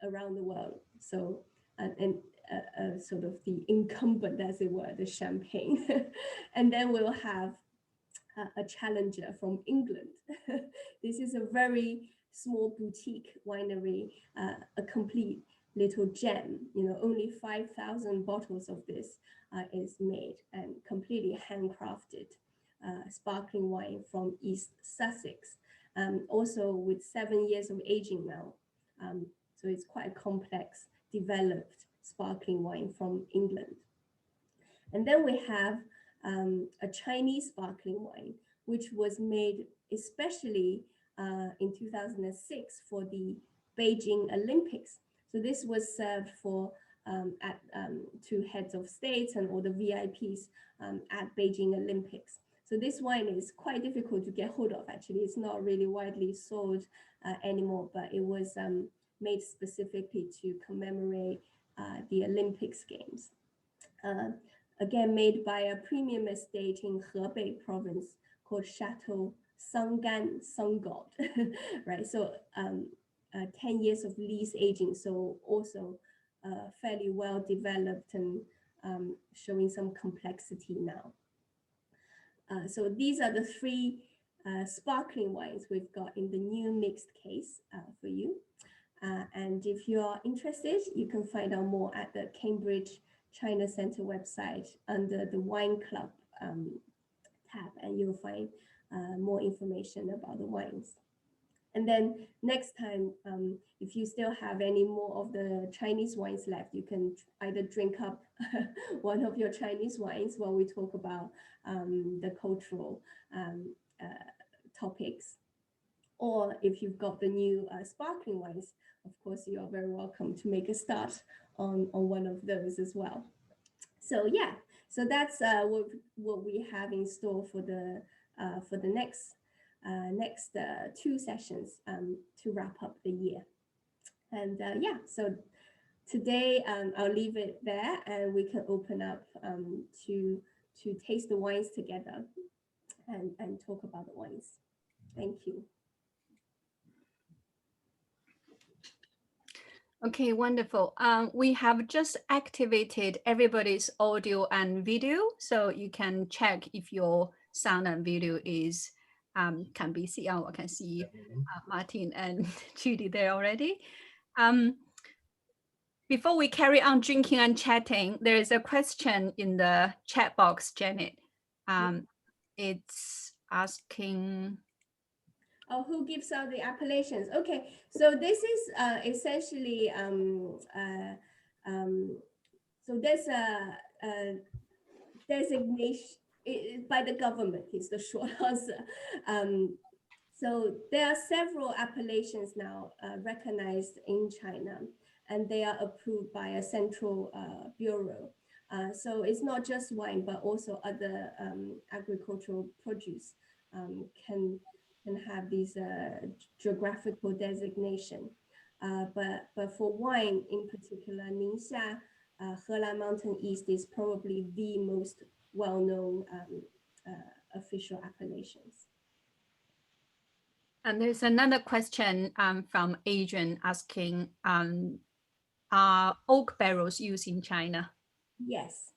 around the world. So, sort of the incumbent, as it were, the champagne. And then we'll have a challenger from England. This is a very small boutique winery, a complete little gem. Only 5,000 bottles of this is made, and completely handcrafted sparkling wine from East Sussex. Also with 7 years of aging now. So it's quite a complex, developed sparkling wine from England. And then we have a Chinese sparkling wine, which was made especially in 2006 for the Beijing Olympics. So this was served to heads of states and all the VIPs at Beijing Olympics. So this wine is quite difficult to get hold of. Actually, it's not really widely sold anymore, but it was made specifically to commemorate the Olympics Games. Again, made by a premium estate in Hebei province called Chateau Sanggan Sun God, right? So 10 years of lease aging, so also fairly well developed and showing some complexity now. So these are the 3 sparkling wines we've got in the new mixed case for you. And if you're interested, you can find out more at the Cambridge China Center website under the Wine Club tab, and you'll find more information about the wines. And then next time, if you still have any more of the Chinese wines left, you can either drink up one of your Chinese wines while we talk about the cultural topics. Or if you've got the new sparkling wines, of course, you are very welcome to make a start on one of those as well. So yeah, so that's what we have in store for the next 2 sessions to wrap up the year. And yeah, so today I'll leave it there, and we can open up to taste the wines together and talk about the wines. Thank you. Okay, wonderful. We have just activated everybody's audio and video, so you can check if your sound and video is can be seen. I can see Martin and Judy there already. Before we carry on drinking and chatting, there is a question in the chat box, Janet. It's asking, who gives out the appellations? Okay, so this is essentially so there's a designation by the government is the short answer. So there are several appellations now recognized in China, and they are approved by a central bureau. So it's not just wine, but also other agricultural produce can have these geographical designation. But for wine in particular, Ningxia, Helan Mountain East is probably the most well-known official appellations. And there's another question from Adrian asking, are oak barrels used in China? Yes.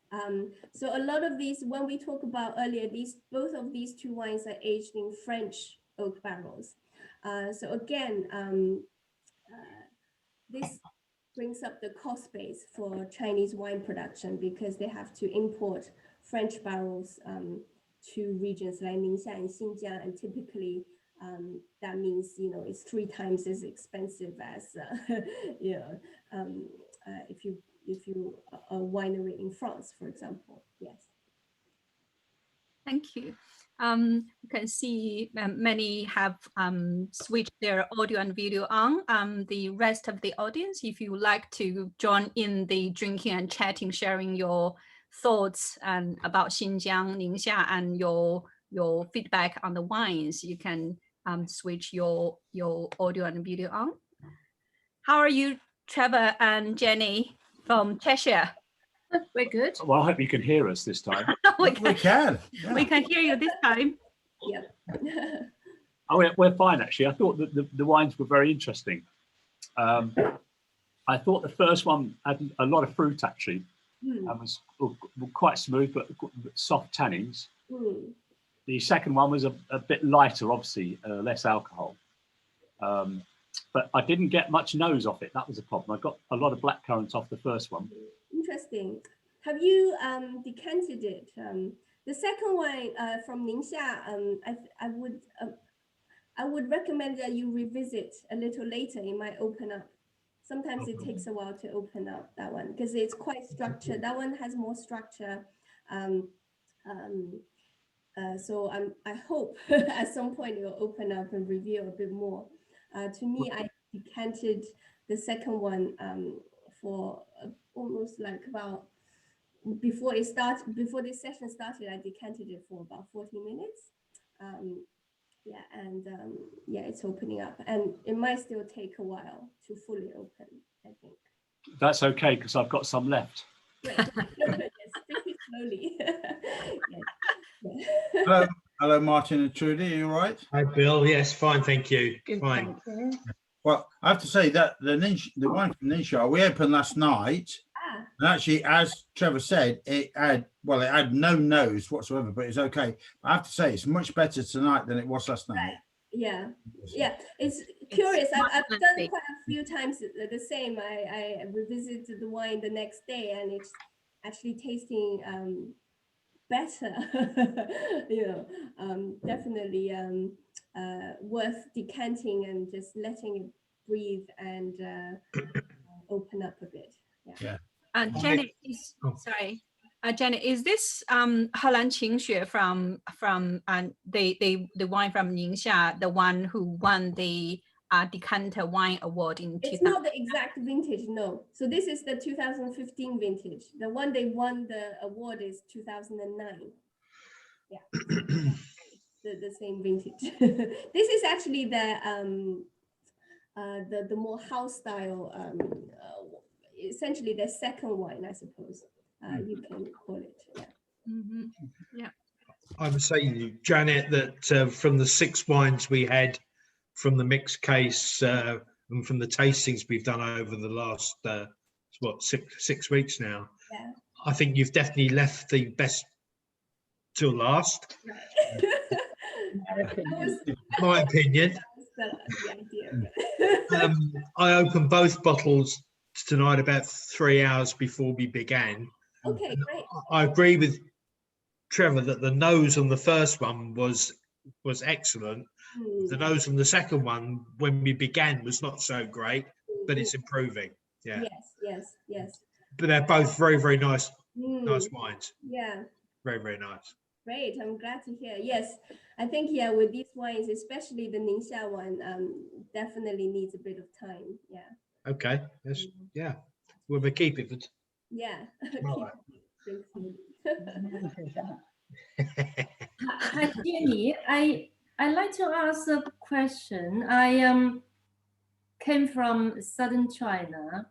So a lot of these, when we talk about earlier, both of these two wines are aged in French oak barrels. So again, this brings up the cost base for Chinese wine production because they have to import French barrels to regions like Ningxia and Xinjiang, and typically that means it's 3 times as expensive as if you a winery in France, for example. Yes. Thank you. You can see many have switched their audio and video on. The rest of the audience, if you would like to join in the drinking and chatting, sharing your thoughts and about Xinjiang, Ningxia, and your feedback on the wines, you can switch your audio and video on. How are you, Trevor and Jenny from Cheshire? We're good. Well, I hope you can hear us this time. We can. Yeah. We can hear you this time. Yeah. Oh, we're fine, actually. I thought that the wines were very interesting. I thought the first one had a lot of fruit, actually, and was quite smooth, but soft tannins. The second one was a bit lighter, obviously, less alcohol. But I didn't get much nose off it. That was a problem. I got a lot of blackcurrant off the first one. Interesting. Have you decanted it? The second wine from Ningxia, I would recommend that you revisit a little later. It might open up. Sometimes it takes a while to open up that one because it's quite structured. That one has more structure. So I hope at some point it will open up and reveal a bit more. To me, I decanted the second one for almost like about before this session started. I decanted it for about 40 minutes. Yeah, it's opening up, and it might still take a while to fully open, I think. That's okay, because I've got some left. Great. Yes, take it slowly. Hello, Martin and Trudy. Are you all right? Hi, Bill. Yes, fine, thank you. Good, Fine. thank you. Well, I have to say that the wine from Ningxia, we opened last night, and actually, as Trevor said, it had no nose whatsoever, but it's okay. I have to say, it's much better tonight than it was last night. Yeah, it's curious. I've done lovely. quite a few times the same. I revisited the wine the next day, and it's actually tasting better. Definitely worth decanting and just letting it breathe and open up a bit. Yeah. Janet, Janet, is this Helan Qingxue from the wine from Ningxia, the one who won the Decanter Wine Award in 2000? It's not the exact vintage, no. So this is the 2015 vintage. The one they won the award is 2009. Yeah, the same vintage. This is actually the more house style, essentially the second wine, I suppose you can call it. Yeah. Mm-hmm. Yeah. I would say, Janet, that from the 6 wines we had from the mixed case and from the tastings we've done over the last, 6 weeks now, Yeah. I think you've definitely left the best till last. My opinion. I opened both bottles tonight about 3 hours before we began. Okay, great. I agree with Trevor that the nose on the first one was excellent. The nose on the second one, when we began, was not so great, but it's improving. Yeah. Yes. But they're both very, very nice wines. Yeah. Very, very nice. Great. I'm glad to hear. Yes, I think with these wines, especially the Ningxia one, definitely needs a bit of time. Yeah. Okay. Yes. Yeah. We'll keep it. Yeah. Hi, Jenny. I'd like to ask a question. I came from southern China,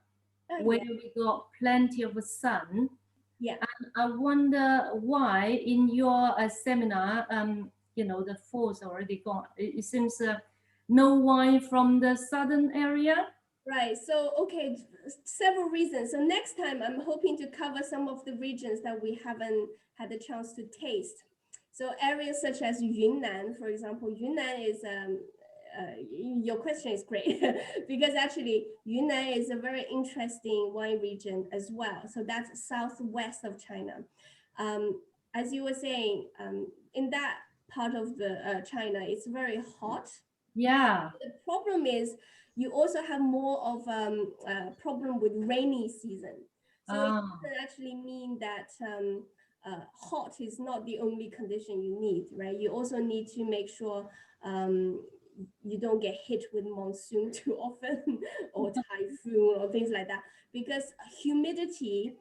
where we got plenty of sun. Yeah. And I wonder why in your seminar, the fall's already gone. It seems no wine from the southern area? Right. So, okay, several reasons. So next time I'm hoping to cover some of the regions that we haven't had the chance to taste. So areas such as Yunnan, for example, Yunnan is, your question is great because actually Yunnan is a very interesting wine region as well. So that's southwest of China. As you were saying, in that part of the China, it's very hot. Yeah. The problem is you also have more of a problem with rainy season. So it doesn't actually mean that hot is not the only condition you need, right? You also need to make sure you don't get hit with monsoon too often or typhoon or things like that, because humidity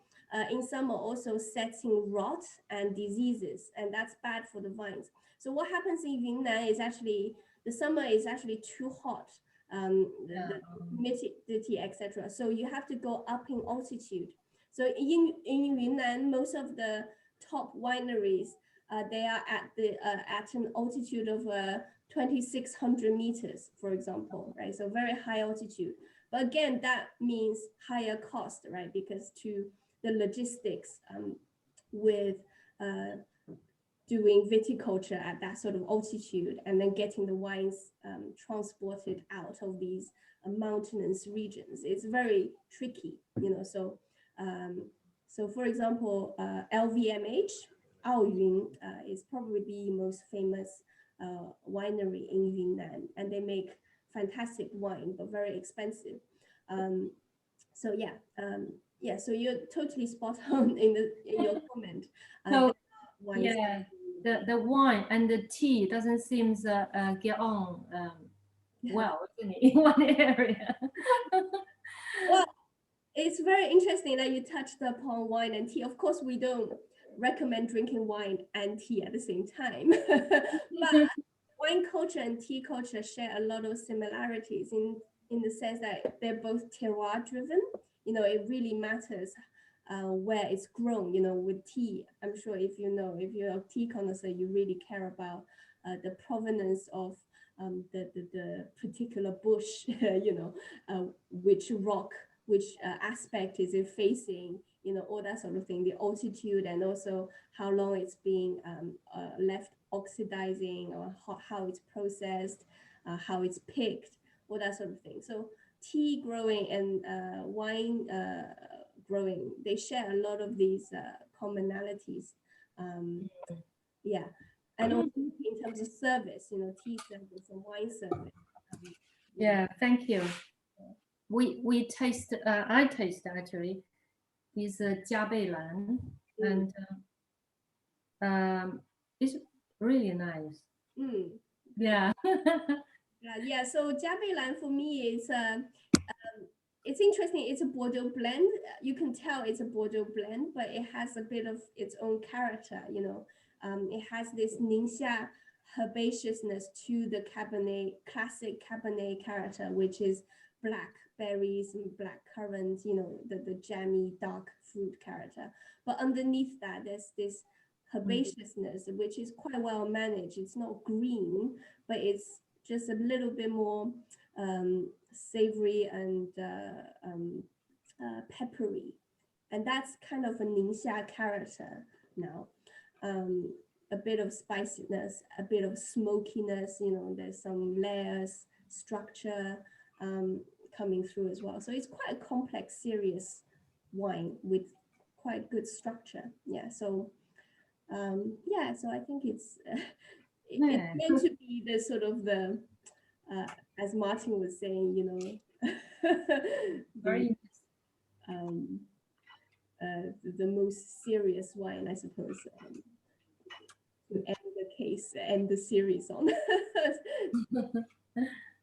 in summer also sets in rot and diseases, and that's bad for the vines. So what happens in Yunnan is actually the summer is actually too hot, the humidity, etc. So you have to go up in altitude. So in Yunnan, most of the top wineries, they are at an altitude of 2,600 meters, for example, right? So very high altitude. But again, that means higher cost, right? Because to the logistics with doing viticulture at that sort of altitude and then getting the wines transported out of these mountainous regions, it's very tricky, you know. So, so for example, LVMH, Aoyun, is probably the most famous winery in Yunnan, and they make fantastic wine, but very expensive. So yeah, yeah. So you're totally spot on in your comment. So wines. yeah, the wine and the tea doesn't seem to get on well, isn't it, in one area? Well, it's very interesting that you touched upon wine and tea. Of course, we don't recommend drinking wine and tea at the same time, but wine culture and tea culture share a lot of similarities in the sense that they're both terroir driven. You know, it really matters where it's grown. You know, with tea, I'm sure if you're a tea connoisseur, you really care about the provenance of the particular bush, you know, which rock, which aspect is it facing, you know, all that sort of thing, the altitude, and also how long it's being left oxidizing, or how it's processed, how it's picked, all that sort of thing. So tea growing and wine growing, they share a lot of these commonalities. Yeah, and also in terms of service, you know, tea service and wine service. Yeah, thank you. We taste. I taste actually is Jiabeilan, and it's really nice. Yeah. Yeah. So Jiabeilan for me is it's interesting. It's a Bordeaux blend. You can tell it's a Bordeaux blend, but it has a bit of its own character. You know, it has this Ningxia herbaceousness to the Cabernet, classic Cabernet character, which is black berries and black currants. You know, the jammy dark fruit character. But underneath that, there's this herbaceousness, which is quite well managed. It's not green, but it's just a little bit more savory and peppery, and that's kind of a Ningxia character now. A bit of spiciness, a bit of smokiness, you know, there's some layers, structure coming through as well. So it's quite a complex, serious wine with quite good structure. Yeah, so yeah, so I think it's it's meant to be the sort of the as Martin was saying, you know, Very the most serious wine, I suppose, to end the case, end the series on.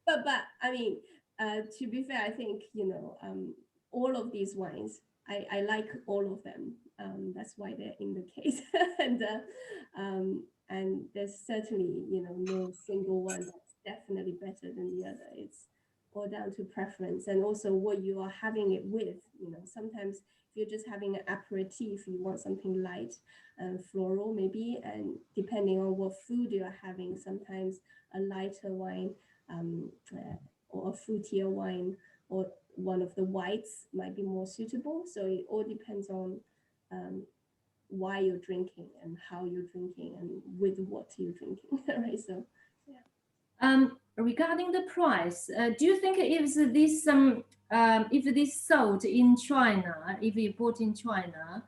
but I mean, to be fair, I think, you know, all of these wines, I like all of them. That's why they're in the case, and there's certainly, you know, no single one that's definitely better than the other. It's all down to preference, and also what you are having it with. You know, sometimes if you're just having an aperitif, you want something light and floral maybe, and depending on what food you're having, sometimes a lighter wine or a fruitier wine, or one of the whites might be more suitable. So it all depends on why you're drinking and how you're drinking and with what you're drinking, right? So, yeah. Regarding the price, do you think if this sold in China, if you bought in China,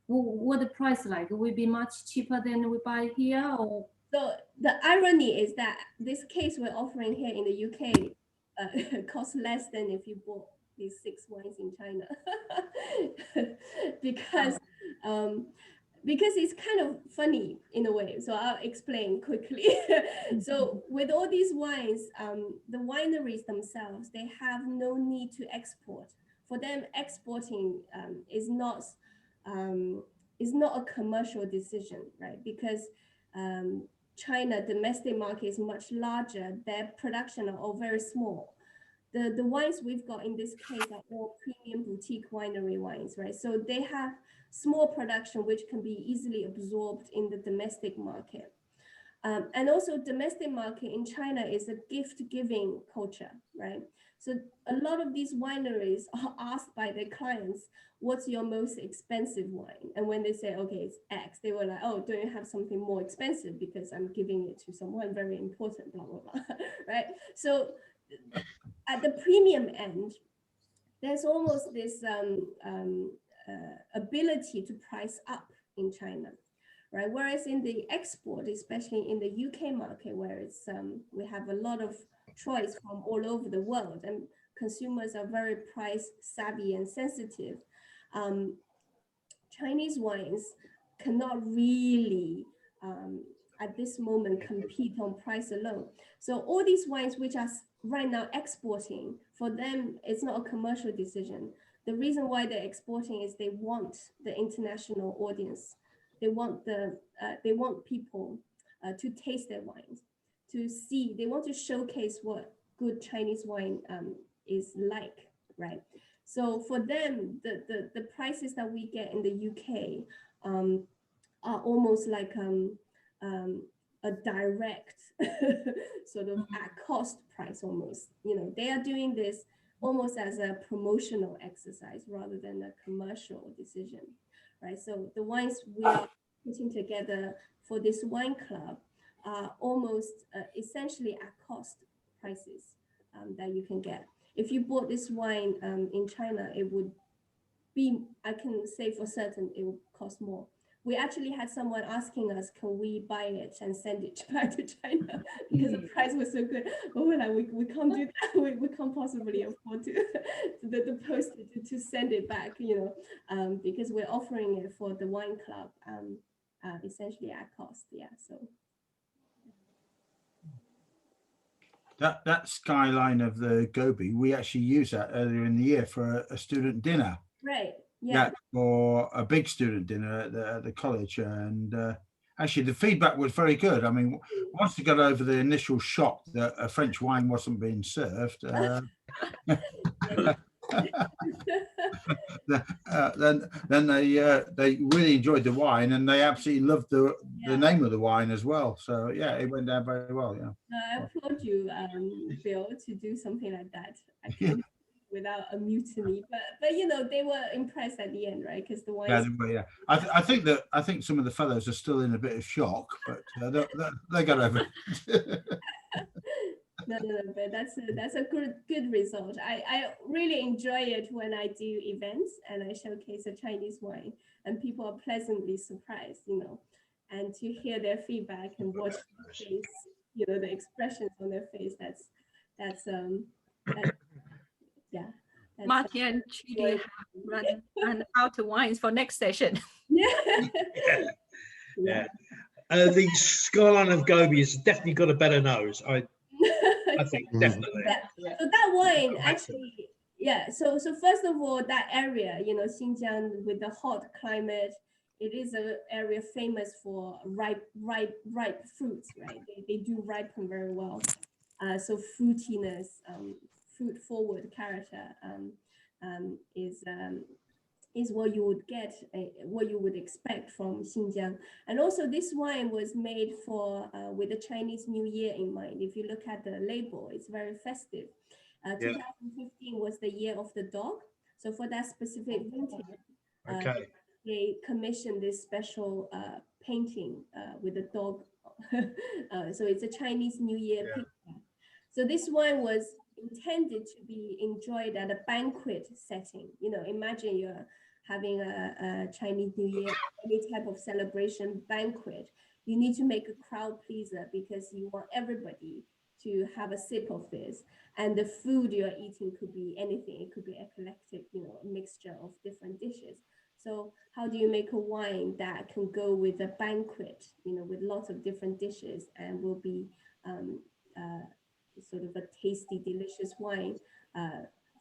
what the price like? Will it be much cheaper than we buy here, or? So the irony is that this case we're offering here in the UK costs less than if you bought these 6 wines in China, because it's kind of funny in a way. So I'll explain quickly. So with all these wines, the wineries themselves, they have no need to export. For them, exporting is not a commercial decision, right? Because China domestic market is much larger. Their production are all very small. The wines we've got in this case are all premium boutique winery wines, right? So they have small production which can be easily absorbed in the domestic market. And also domestic market in China is a gift-giving culture, right? So a lot of these wineries are asked by their clients, what's your most expensive wine? And when they say, okay, it's X, they were like, oh, don't you have something more expensive because I'm giving it to someone very important, blah, blah, blah, right? So at the premium end, there's almost this ability to price up in China, right? Whereas in the export, especially in the UK market, where it's we have a lot of choice from all over the world, and consumers are very price savvy and sensitive, Chinese wines cannot really at this moment compete on price alone. So all these wines which are right now exporting, for them, it's not a commercial decision. The reason why they're exporting is they want the international audience. They want people to taste their wines, to see. They want to showcase what good Chinese wine is like, right? So for them, the prices that we get in the UK are almost like a direct sort of at cost price almost. You know, they are doing this almost as a promotional exercise rather than a commercial decision, right? So the wines we are putting together for this wine club are almost essentially at cost prices that you can get. If you bought this wine in China, it would be, I can say for certain, it would cost more. We actually had someone asking us, can we buy it and send it back to China because the price was so good. But we're like, we can't do that. We can't possibly afford to the postage to send it back, you know, because we're offering it for the wine club essentially at cost. Yeah, so. That skyline of the Gobi, we actually used that earlier in the year for a student dinner. Right. Yeah. For a big student dinner at the college, and actually the feedback was very good. I mean, once we got over the initial shock that a French wine wasn't being served, then they really enjoyed the wine, and they absolutely loved the name of the wine as well. So yeah, it went down very well. Yeah. I applaud you, Bill, to do something like that. Actually. Without a mutiny, but you know, they were impressed at the end, right? Because the wine. Yeah, they were, yeah. I think some of the fellows are still in a bit of shock, but they got over it. No, but that's a good result. I really enjoy it when I do events and I showcase a Chinese wine, and people are pleasantly surprised, you know, and to hear their feedback and watch their face, you know, the expressions on their face. That's yeah. Marty and Judy have run out of wines for next session. Yeah. The skyline of Gobi has definitely got a better nose. I think definitely. So that wine actually, yeah. So first of all, that area, you know, Xinjiang with the hot climate, it is an area famous for ripe fruits, right? They do ripen very well. So fruitiness, fruit forward character is is what you would get, what you would expect from Xinjiang. And also this wine was made for with the Chinese New Year in mind. If you look at the label, it's very festive. 2015 was the year of the dog. So for that specific vintage, Okay. they commissioned this special painting with a dog. So it's a Chinese New Year picture. So this wine was intended to be enjoyed at a banquet setting. You know, imagine you're having a Chinese New Year, any type of celebration banquet. You need to make a crowd pleaser because you want everybody to have a sip of this. And the food you're eating could be anything. It could be eclectic, you know, a mixture of different dishes. So how do you make a wine that can go with a banquet, you know, with lots of different dishes and will be sort of a tasty, delicious wine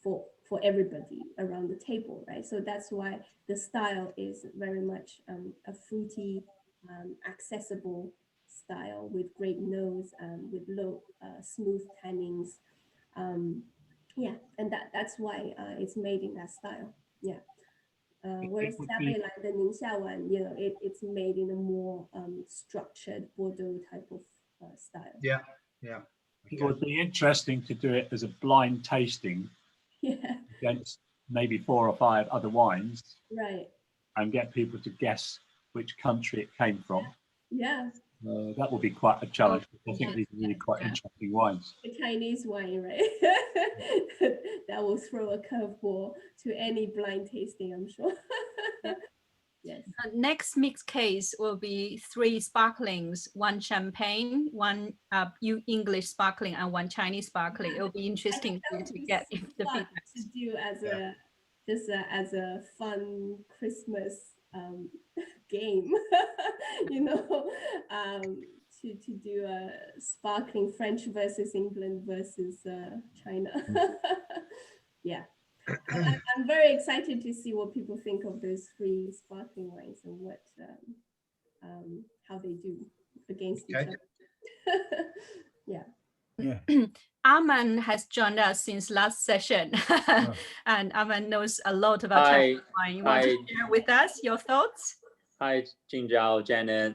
for everybody around the table, right? So that's why the style is very much a fruity, accessible style with great nose, with low, smooth tannins. Yeah, and that's why it's made in that style. Yeah. Whereas Xiaobei like the Ningxia one, you know, it's made in a more structured Bordeaux type of style. Yeah, yeah. It would be interesting to do it as a blind tasting against maybe 4 or 5 other wines, right? And get people to guess which country it came from. Yeah. That would be quite a challenge. I think these are really quite interesting wines. A Chinese wine, right? That will throw a curveball to any blind tasting, I'm sure. Yes. Next mixed case will be 3 sparklings, 1 champagne, 1 English sparkling, and 1 Chinese sparkling. It will be interesting to get the feedback. To do as a fun Christmas game, you know, to do a sparkling French versus England versus China. Yeah. I'm very excited to see what people think of those 3 sparkling wines and what how they do against each other. Yeah. Arman has joined us since last session, and Arman knows a lot about Chinese wine. You want to share with us your thoughts? Hi, Jinzhao, Janet.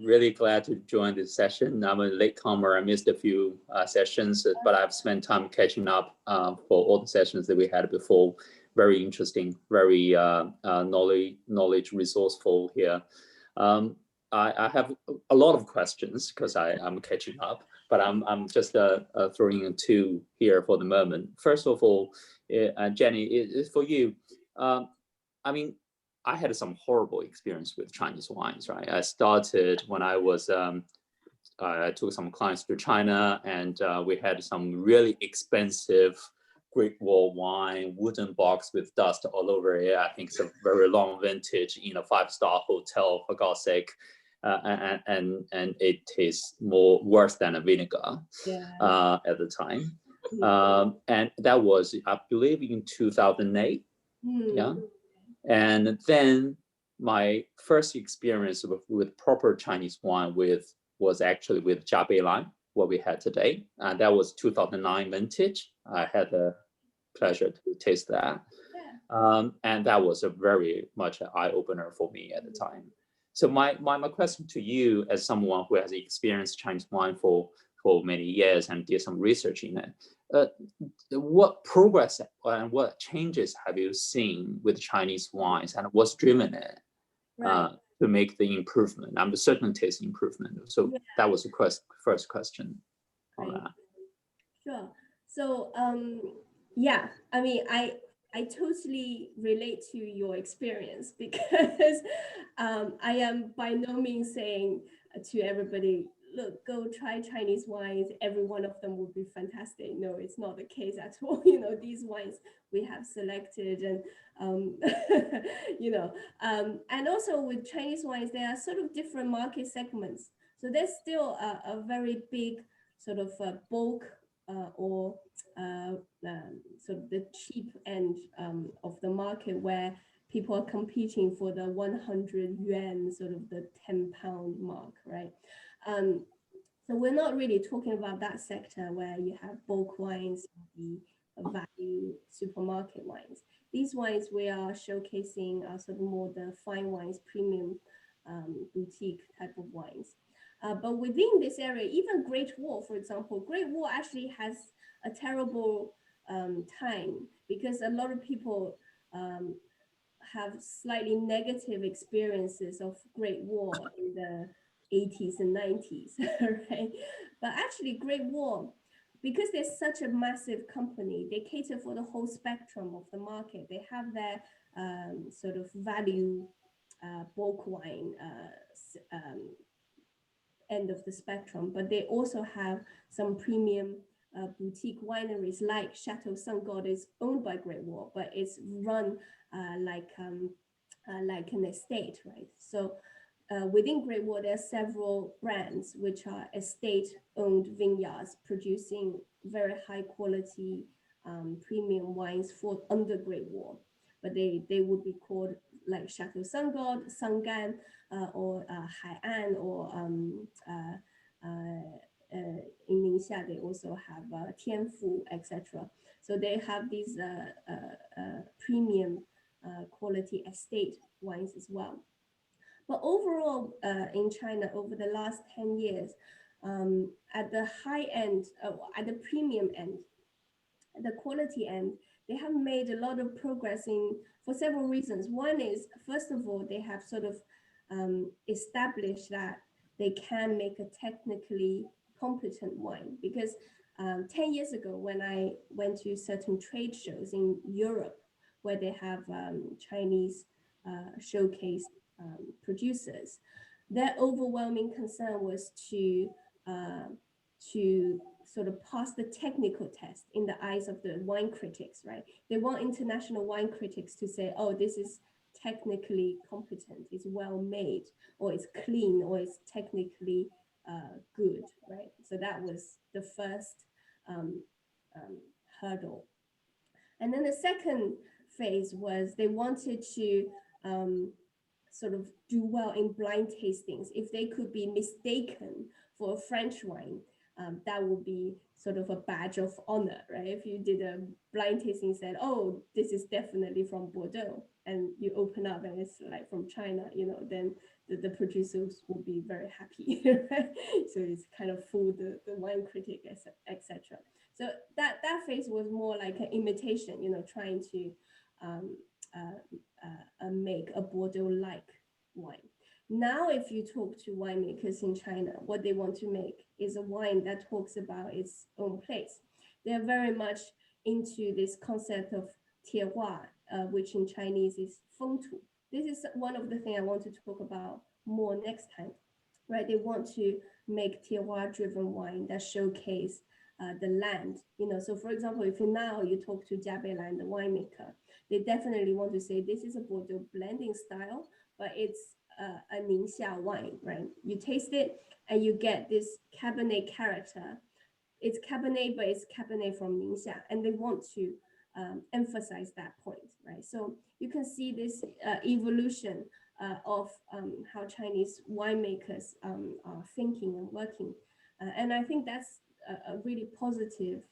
Really glad to join this session. I'm a latecomer. I missed a few sessions, but I've spent time catching up for all the sessions that we had before. Very interesting, very knowledge resourceful here. I have a lot of questions because I'm catching up, but I'm just throwing in 2 here for the moment. First of all, Jenny, for you, I mean, I had some horrible experience with Chinese wines, right? I started when I was, I took some clients to China, and we had some really expensive Great Wall wine, wooden box with dust all over it. I think it's a very long vintage in a 5-star hotel, for God's sake. And it tastes worse than a vinegar at the time. And that was, I believe, in 2008. Yeah. And then my first experience with proper Chinese wine was actually with Jiabei Lan, what we had today. And that was 2009 vintage. I had the pleasure to taste that. And that was a very much an eye-opener for me at the time. So my question to you, as someone who has experienced Chinese wine for many years and did some research in it, what progress and what changes have you seen with Chinese wines, and what's driven it to make the improvement? I'm certain taste improvement. So that was the first question on that. Sure. So yeah, I mean, I totally relate to your experience because I am by no means saying to everybody, look, go try Chinese wines. Every one of them would be fantastic. No, it's not the case at all. You know, these wines we have selected, and you know, and also with Chinese wines, there are sort of different market segments. So there's still a very big sort of bulk or sort of the cheap end of the market where people are competing for the 100 yuan, sort of the 10-pound mark, right? So we're not really talking about that sector where you have bulk wines, the value supermarket wines. these wines we are showcasing are sort of more the fine wines, premium boutique type of wines. But within this area, even Great Wall, for example, Great Wall actually has a terrible time because a lot of people have slightly negative experiences of Great Wall in the 80s and 90s, right? But actually, Great Wall, because they're such a massive company, they cater for the whole spectrum of the market. They have their sort of value bulk wine end of the spectrum, but they also have some premium boutique wineries like Chateau Saint-God is owned by Great Wall, but it's run like an estate, right? So within Great Wall, there are several brands which are estate-owned vineyards producing very high quality premium wines for under Great Wall, but they would be called like Chateau Saint-God, Sangan, or Hai'an, or in Ningxia, they also have Tianfu, etc. So they have these premium quality estate wines as well. But overall, in China, over the last 10 years, at the high end, at the premium end, at the quality end, they have made a lot of progress for several reasons. One is, first of all, they have sort of established that they can make a technically competent wine. Because 10 years ago, when I went to certain trade shows in Europe, where they have Chinese showcase producers, their overwhelming concern was to sort of pass the technical test in the eyes of the wine critics, right? They want international wine critics to say, oh, this is technically competent, it's well made, or it's clean, or it's technically good, right? So that was the first hurdle. And then the second phase was they wanted to sort of do well in blind tastings. If they could be mistaken for a French wine, that would be sort of a badge of honor, right? If you did a blind tasting, said, oh, this is definitely from Bordeaux, and you open up and it's like from China, you know, then the producers will be very happy, right? So it's kind of fooled the wine critic, etc. So that phase was more like an imitation, you know, trying to make a Bordeaux-like wine. Now, if you talk to winemakers in China, what they want to make is a wine that talks about its own place. They're very much into this concept of 铁化, which in Chinese is 风土. This is one of the things I want to talk about more next time, right? They want to make 铁化 driven wine that showcase the land, you know. So for example, if you talk to Jiabeilan, the winemaker, they definitely want to say this is a Bordeaux blending style, but it's a Ningxia wine, right? You taste it and you get this Cabernet character. It's Cabernet, but it's Cabernet from Ningxia, and they want to emphasize that point, right? So you can see this evolution of how Chinese winemakers are thinking and working, and I think that's a really positive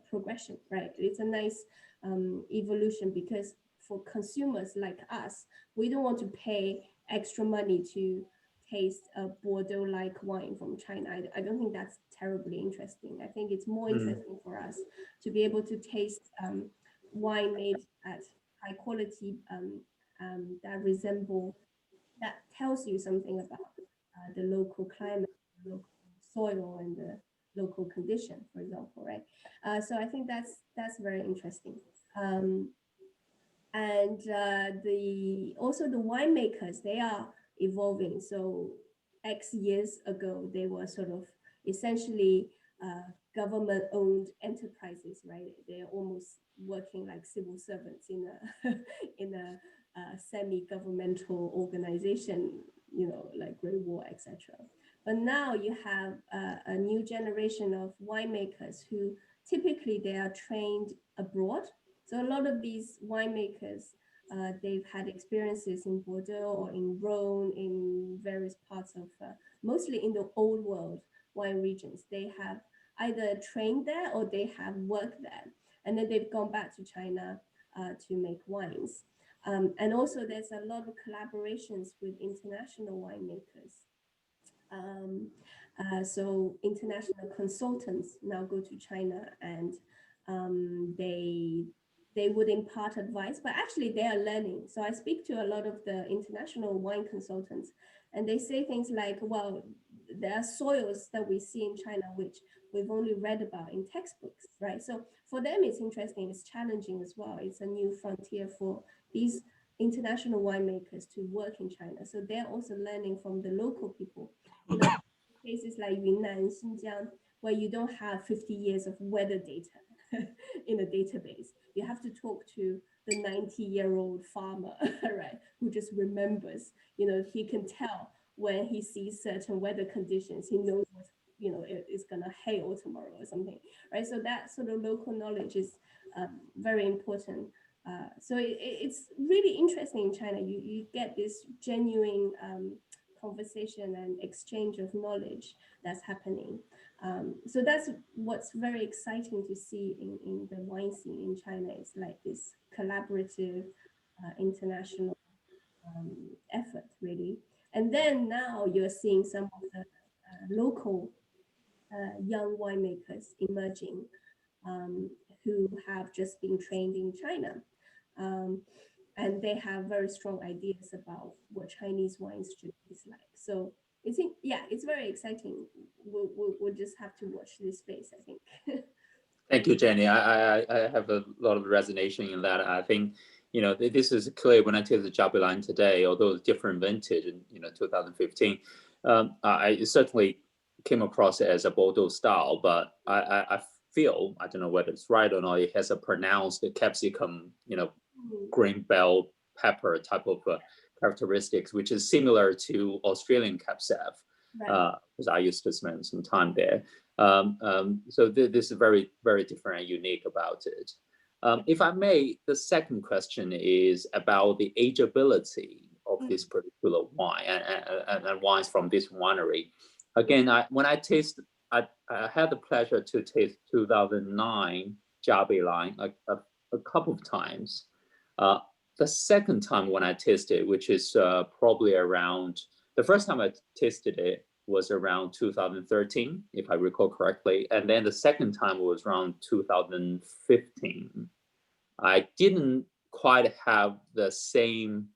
progression, right? It's a nice evolution, because for consumers like us, we don't want to pay extra money to taste a Bordeaux-like wine from China. I don't think that's terribly interesting. I think it's more interesting for us to be able to taste wine made at high quality that tells you something about the local climate, the local soil, and the local condition, for example, right? So I think that's very interesting. And also the winemakers, they are evolving. So X years ago, they were sort of essentially government-owned enterprises, right? They're almost working like civil servants in a semi-governmental organization, you know, like Great Wall, etc. But now you have a new generation of winemakers who typically they are trained abroad. So a lot of these winemakers, they've had experiences in Bordeaux or in Rhone, in various parts of, mostly in the old world wine regions. They have either trained there or they have worked there. and then they've gone back to China to make wines. And also there's a lot of collaborations with international winemakers. So international consultants now go to China, and they would impart advice, but actually they are learning. So I speak to a lot of the international wine consultants, and they say things like, well, there are soils that we see in China which we've only read about in textbooks, right? So for them, it's interesting, it's challenging as well. It's a new frontier for these international winemakers to work in China. So they're also learning from the local people. You know, places like Yunnan, Xinjiang, where you don't have 50 years of weather data in a database. You have to talk to the 90-year-old farmer, right, who just remembers. You know, he can tell when he sees certain weather conditions. He knows what, you know, it's gonna hail tomorrow or something, right? So that sort of local knowledge is very important. So it's really interesting in China. You get this genuine conversation and exchange of knowledge that's happening. So that's what's very exciting to see in the wine scene in China. It's like this collaborative international effort, really. And then now you're seeing some of the local young winemakers emerging, who have just been trained in China. And they have very strong ideas about what Chinese wines should taste like. So it's very exciting. We'll just have to watch this space, I think. Thank you, Jenny. I have a lot of resonation in that. I think, you know, this is clear when I take the Jiabei line today, although it's different vintage in, you know, 2015. I certainly came across it as a Bordeaux style, but I feel, I don't know whether it's right or not, it has a pronounced capsicum, you know, green bell pepper type of characteristics, which is similar to Australian Cab Sauv, because I used to spend some time there. So this is very, very different and unique about it. If I may, the second question is about the ageability of this particular wine and wines from this winery. Again, when I tasted, I had the pleasure to taste 2009 Jiabei line a couple of times. The second time when I tasted, which is probably around, the first time I tasted it was around 2013, if I recall correctly. And then the second time was around 2015. I didn't quite have the same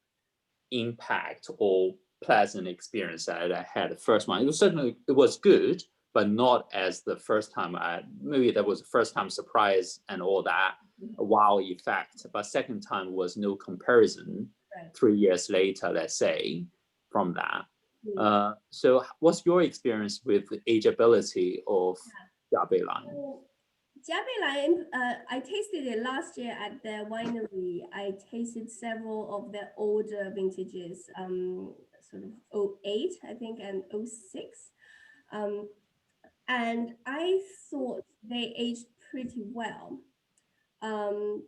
impact or pleasant experience that I had the first one. It was good, but not as the first time. Maybe that was the first time surprise and all that wow effect, but second time was no comparison. 3 years later, let's say, from that. So what's your experience with the ageability of Jiabei line? Jiabei line, I tasted it last year at the winery. I tasted several of the older vintages, sort of 08, I think, and 06. And I thought they aged pretty well. I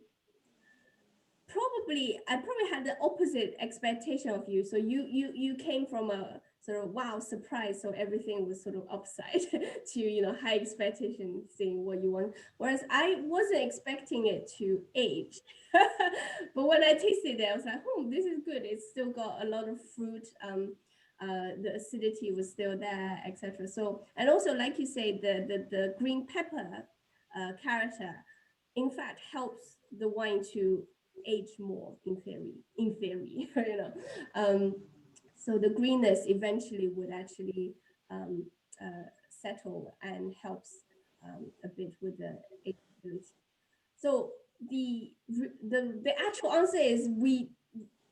probably had the opposite expectation of you. So you came from a sort of wow surprise, so everything was sort of upside to, you know, high expectation, seeing what you want. Whereas I wasn't expecting it to age, but when I tasted it, I was like, oh, this is good. It's still got a lot of fruit. The acidity was still there, etc. So, and also, like you say, the green pepper character, in fact, helps the wine to age more in theory, you know. So the greenness eventually would actually settle and helps a bit with the ageability. So the actual answer is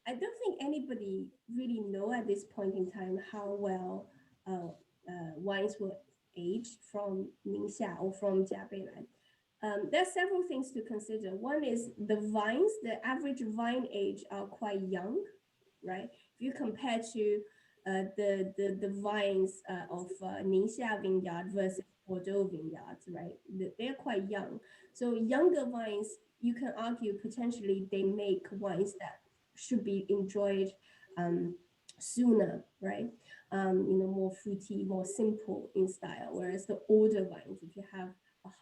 I don't think anybody really know at this point in time how well wines will age from Ningxia or from Jiabei line. There are several things to consider. One is the vines. The average vine age are quite young, right? If you compare to the vines of Ningxia vineyard versus Bordeaux vineyards, right? They're quite young. So younger vines, you can argue potentially they make wines that should be enjoyed sooner, right? You know, more fruity, more simple in style. Whereas the older vines, if you have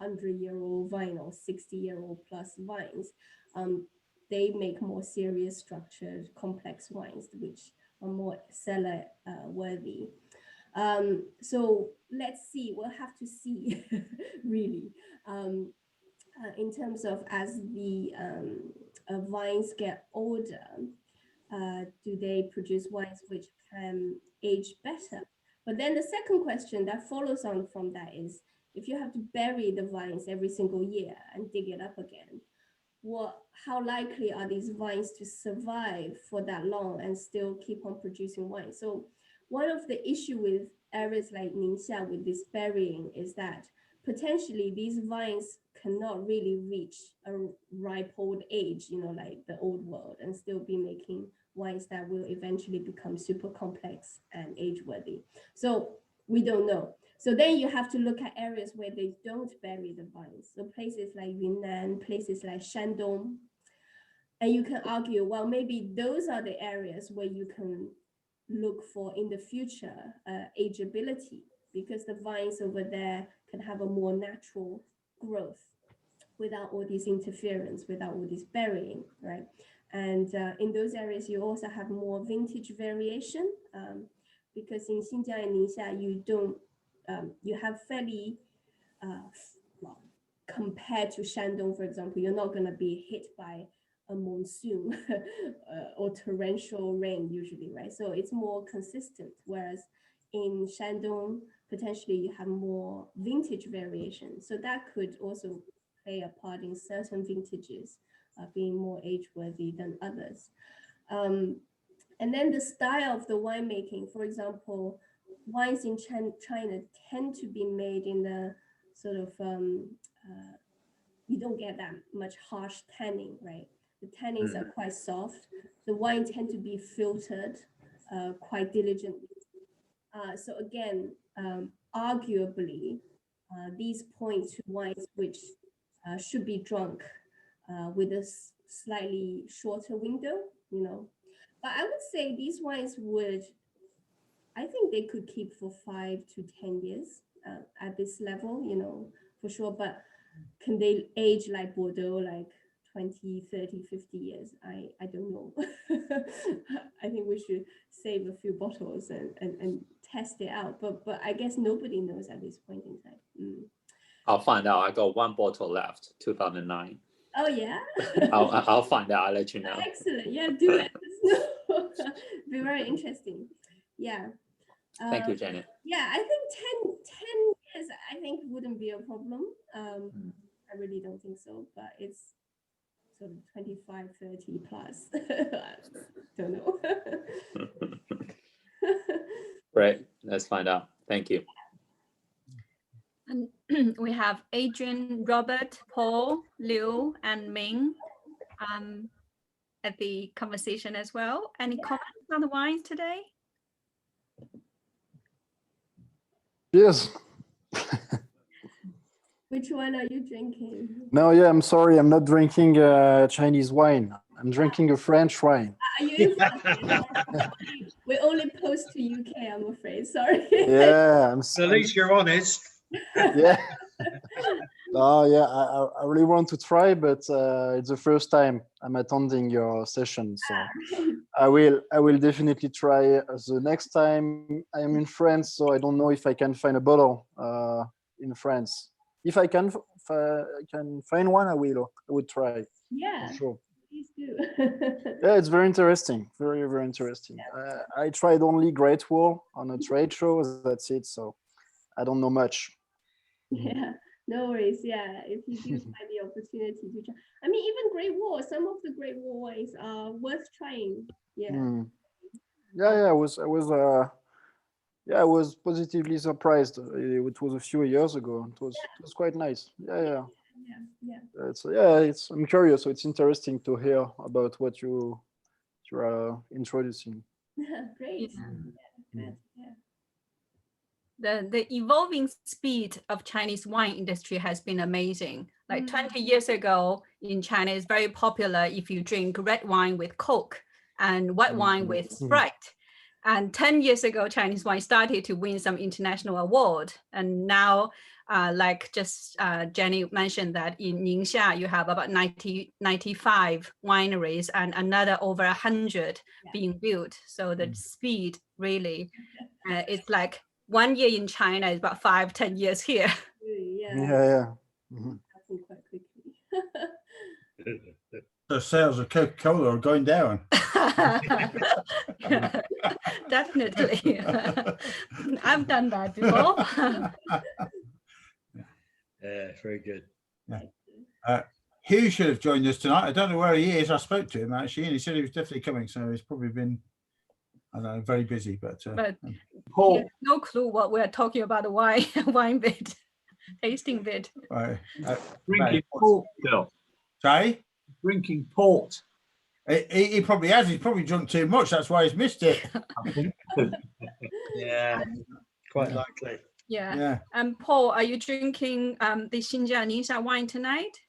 100-year-old vine or 60-year-old plus vines. They make more serious, structured, complex wines, which are more cellar worthy. So let's see. We'll have to see, really, in terms of as the vines get older, do they produce wines which can age better? But then the second question that follows on from that is, if you have to bury the vines every single year and dig it up again, how likely are these vines to survive for that long and still keep on producing wine? So one of the issue with areas like Ningxia with this burying is that potentially these vines cannot really reach a ripe old age, like the old world, and still be making wines that will eventually become super complex and age-worthy. So we don't know. So then you have to look at areas where they don't bury the vines. So places like Yunnan, places like Shandong. And you can argue, well, maybe those are the areas where you can look for in the future ageability, because the vines over there can have a more natural growth without all these interference, without all this burying, right? And in those areas, you also have more vintage variation, because in Xinjiang and Ningxia, you have fairly, well, compared to Shandong, for example, you're not going to be hit by a monsoon or torrential rain usually, right? So it's more consistent, whereas in Shandong, potentially you have more vintage variation. So that could also play a part in certain vintages being more age-worthy than others. And then the style of the winemaking, for example, wines in China tend to be made in the sort of, you don't get that much harsh tanning, right? The tannins are quite soft. The wine tend to be filtered quite diligently. So again, arguably, these point to wines which should be drunk with a slightly shorter window, But I would say these wines I think they could keep for 5 to 10 years at this level, for sure. But can they age like Bordeaux, like 20, 30, 50 years? I don't know. I think we should save a few bottles and test it out. But I guess nobody knows at this point in time. I'll find out. I got one bottle left, 2009. Oh yeah. I'll find out. I'll let you know. Excellent. Yeah, do let us know. Be very interesting. Yeah. Thank you, Janet. Yeah, I think 10 years, I think wouldn't be a problem. I really don't think so, but it's sort of 25, 30 plus. Don't know. Great. Let's find out. Thank you. And we have Adrian, Robert, Paul, Liu, and Ming at the conversation as well. Any comments on the wines today? Yes. Which one are you drinking? No, yeah, I'm sorry. I'm not drinking Chinese wine. I'm drinking a French wine. Are you in France? We're only close to UK, I'm afraid. Sorry. Yeah. At least you're honest. Yeah. Oh, yeah. I really want to try, but it's the first time I'm attending your session. So I will definitely try the next time I am in France. So I don't know if I can find a bottle in France. If I can find one, I would try. Yeah, for sure. Please do. Yeah, it's very interesting. Very, very interesting. I tried only Great Wall on a trade show. That's it. So I don't know much. Yeah, no worries. Yeah, if you do find the opportunity to try. I mean, even Great Wall, some of the Great Wall wines are worth trying. Yeah. Yeah, I was positively surprised. It was a few years ago. It was quite nice. Yeah. I'm curious. So it's interesting to hear about what you are introducing. Great. Yeah. The evolving speed of Chinese wine industry has been amazing. Like 20 years ago in China, it's very popular if you drink red wine with Coke and white wine with Sprite. And 10 years ago, Chinese wine started to win some international award. And now like just Jenny mentioned that in Ningxia, you have about 95 wineries and another over 100 being built. So the speed really, it's like 1 year in China is about 5-10 years here. Yeah. Mm-hmm. Quite quickly. The sales of Coca-Cola are going down. Definitely. I've done that before. Yeah, very good. Hugh should have joined us tonight. I don't know where he is. I spoke to him actually, and he said he was definitely coming. So he's probably been, I don't know, very busy. But Paul, no clue what we're talking about. The wine bit, tasting bit. Right. Drinking port, Bill. Sorry? Drinking port. He probably has. He's probably drunk too much. That's why he's missed it. Yeah, quite likely. Yeah. Paul, are you drinking the Xinjiang Ningxia wine tonight?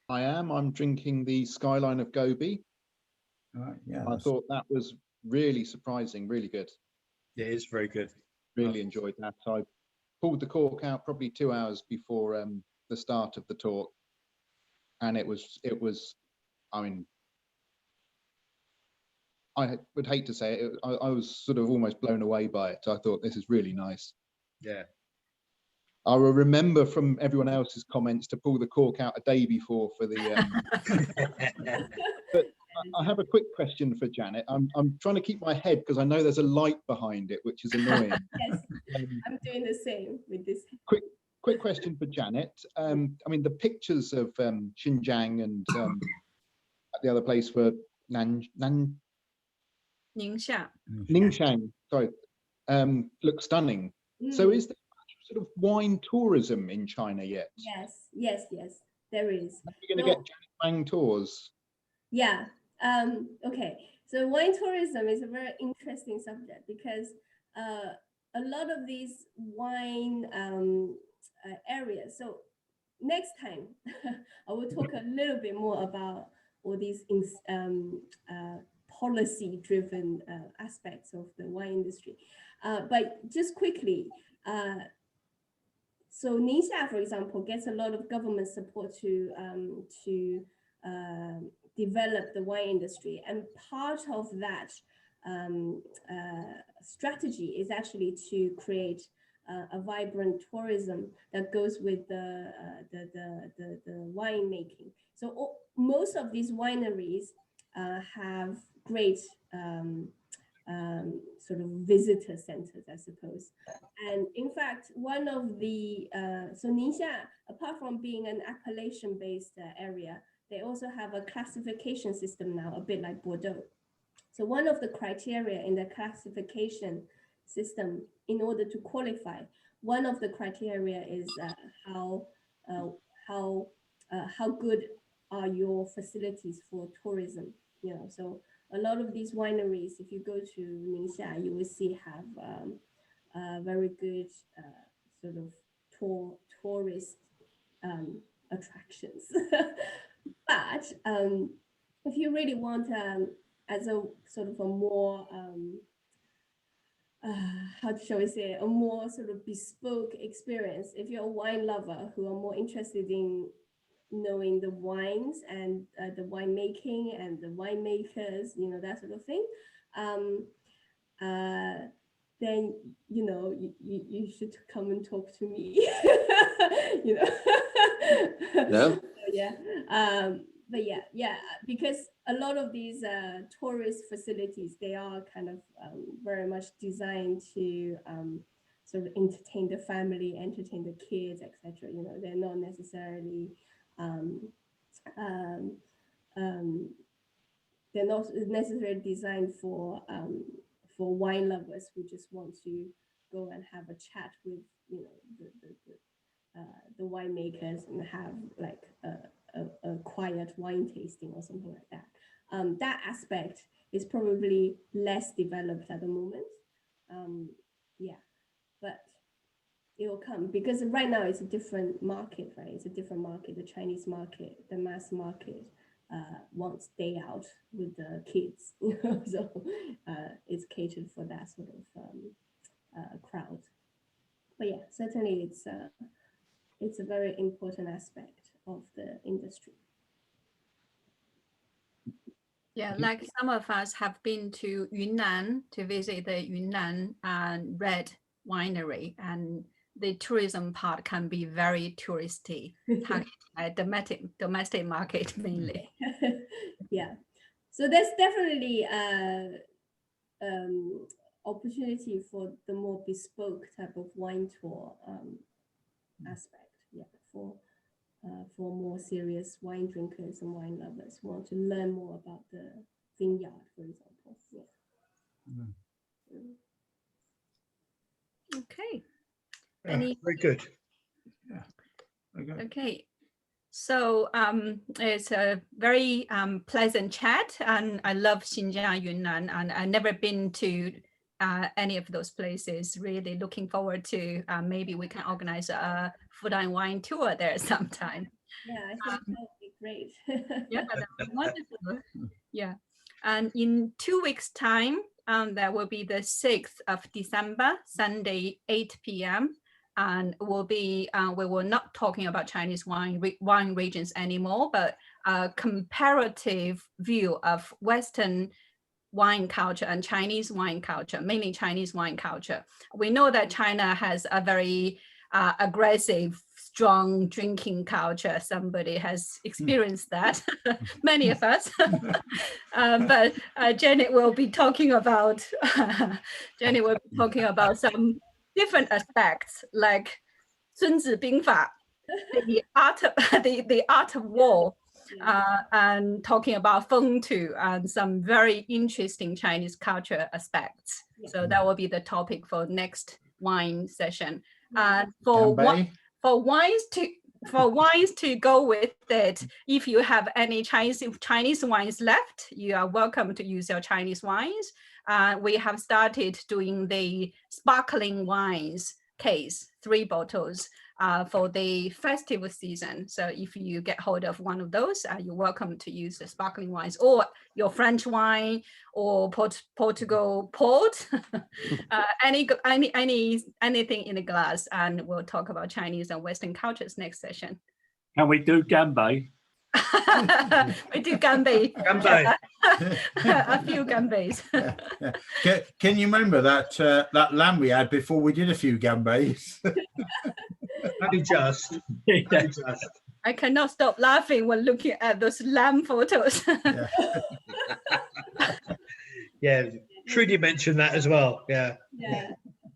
I am. I'm drinking the Skyline of Gobi. Right, yeah. I thought that was really surprising, really good. It is very good. Really enjoyed that. I pulled the cork out probably 2 hours before the start of the talk, and it was. I mean, I would hate to say it. I was sort of almost blown away by it. I thought this is really nice. Yeah. I will remember from everyone else's comments to pull the cork out a day before for the. But I have a quick question for Janet. I'm trying to keep my head because I know there's a light behind it, which is annoying. Yes, I'm doing the same with this. Quick question for Janet. I mean, the pictures of Xinjiang and at the other place were Ningxiang. Sorry, look stunning. So is there sort of wine tourism in China yet? Yes, there is. Are you going to get Janet Wang tours? Yeah. Okay. So wine tourism is a very interesting subject because a lot of these wine areas. So next time I will talk a little bit more about all these policy-driven aspects of the wine industry. But just quickly, so Ningxia, for example, gets a lot of government support to develop the wine industry, and part of that strategy is actually to create a vibrant tourism that goes with the wine making. So most of these wineries have great sort of visitor centers, I suppose. And in fact, one of the, so Ningxia, apart from being an appellation-based area, they also have a classification system now, a bit like Bordeaux. So one of the criteria in the classification system, in order to qualify, one of the criteria is how good are your facilities for tourism. You know, so a lot of these wineries, if you go to Ningxia, you will see have very good sort of tourist attractions. But if you really want as a sort of a more how shall we say, a more sort of bespoke experience, if you're a wine lover who are more interested in knowing the wines and the winemaking and the winemakers, you know, that sort of thing, then, you know, you should come and talk to me. You know. Yeah. But yeah, because a lot of these tourist facilities, they are kind of very much designed to sort of entertain the family, entertain the kids, etc. You know, they're not necessarily they're not necessarily designed for wine lovers who just want to go and have a chat with, you know, the winemakers and have like a quiet wine tasting or something like that. That aspect is probably less developed at the moment. Yeah, but it will come because right now it's a different market, right? It's a different market. The Chinese market, the mass market wants day out with the kids, you know, so it's catered for that sort of crowd. But yeah, certainly it's it's a very important aspect of the industry. Yeah, like some of us have been to Yunnan to visit the Yunnan Red Winery, and the tourism part can be very touristy, domestic market mainly. Yeah, so there's definitely opportunity for the more bespoke type of wine tour aspect. Yeah, for more serious wine drinkers and wine lovers who want to learn more about the vineyard, for example. Yeah. Okay. Yeah, very good. Yeah. Okay. Okay. So it's a very pleasant chat, and I love Xinjiang, Yunnan, and I've never been to any of those places. Really looking forward to maybe we can organize a food and wine tour there sometime. Yeah, I think that would be great. Yeah, that would be wonderful. Yeah, and in 2 weeks' time, that will be the 6th of December, Sunday, 8 p.m. And we'll be we were not talking about Chinese wine regions anymore, but a comparative view of Western wine culture and Chinese wine culture, mainly Chinese wine culture. We know that China has a very aggressive, strong drinking culture. Somebody has experienced that, many of us. But Janet will be talking about some different aspects, like 孙子兵法, the art of war, and talking about Feng Tu and some very interesting Chinese culture aspects. So that will be the topic for next wine session. For wines to go with it, if you have any Chinese wines left, you are welcome to use your Chinese wines. We have started doing the sparkling wines case, 3 bottles for the festival season. So if you get hold of one of those, you're welcome to use the sparkling wines or your French wine or Portugal port, anything in the glass. And we'll talk about Chinese and Western cultures next session. Can we do Gambay? We do Gambay. Gambay. A few Gambays. Can you remember that that lamb we had before we did a few Gambays? Only just. I cannot stop laughing when looking at those lamb photos. Yeah, Trudy mentioned that as well. Yeah.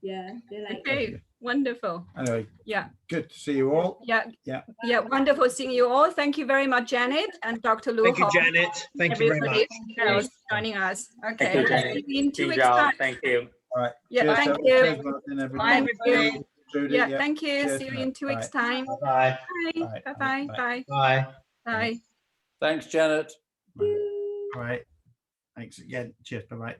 Yeah. They like Okay, wonderful. Anyway, yeah, good to see you all. Yeah, wonderful seeing you all. Thank you very much, Janet and Dr. Lu. Thank you, Janet. Thank you very much. Everybody joining us. Okay, Thank you, in 2 weeks' time. Thank you. All right. Yeah, Cheers, thank Martin, you. everybody. Thank you. Trudy, Yeah, thank you. Cheers, See you mate. in 2 weeks' time. Bye. Bye. Bye. Bye. Bye. Bye. Thanks, Janet. All right. Thanks again. Cheers. Bye-bye.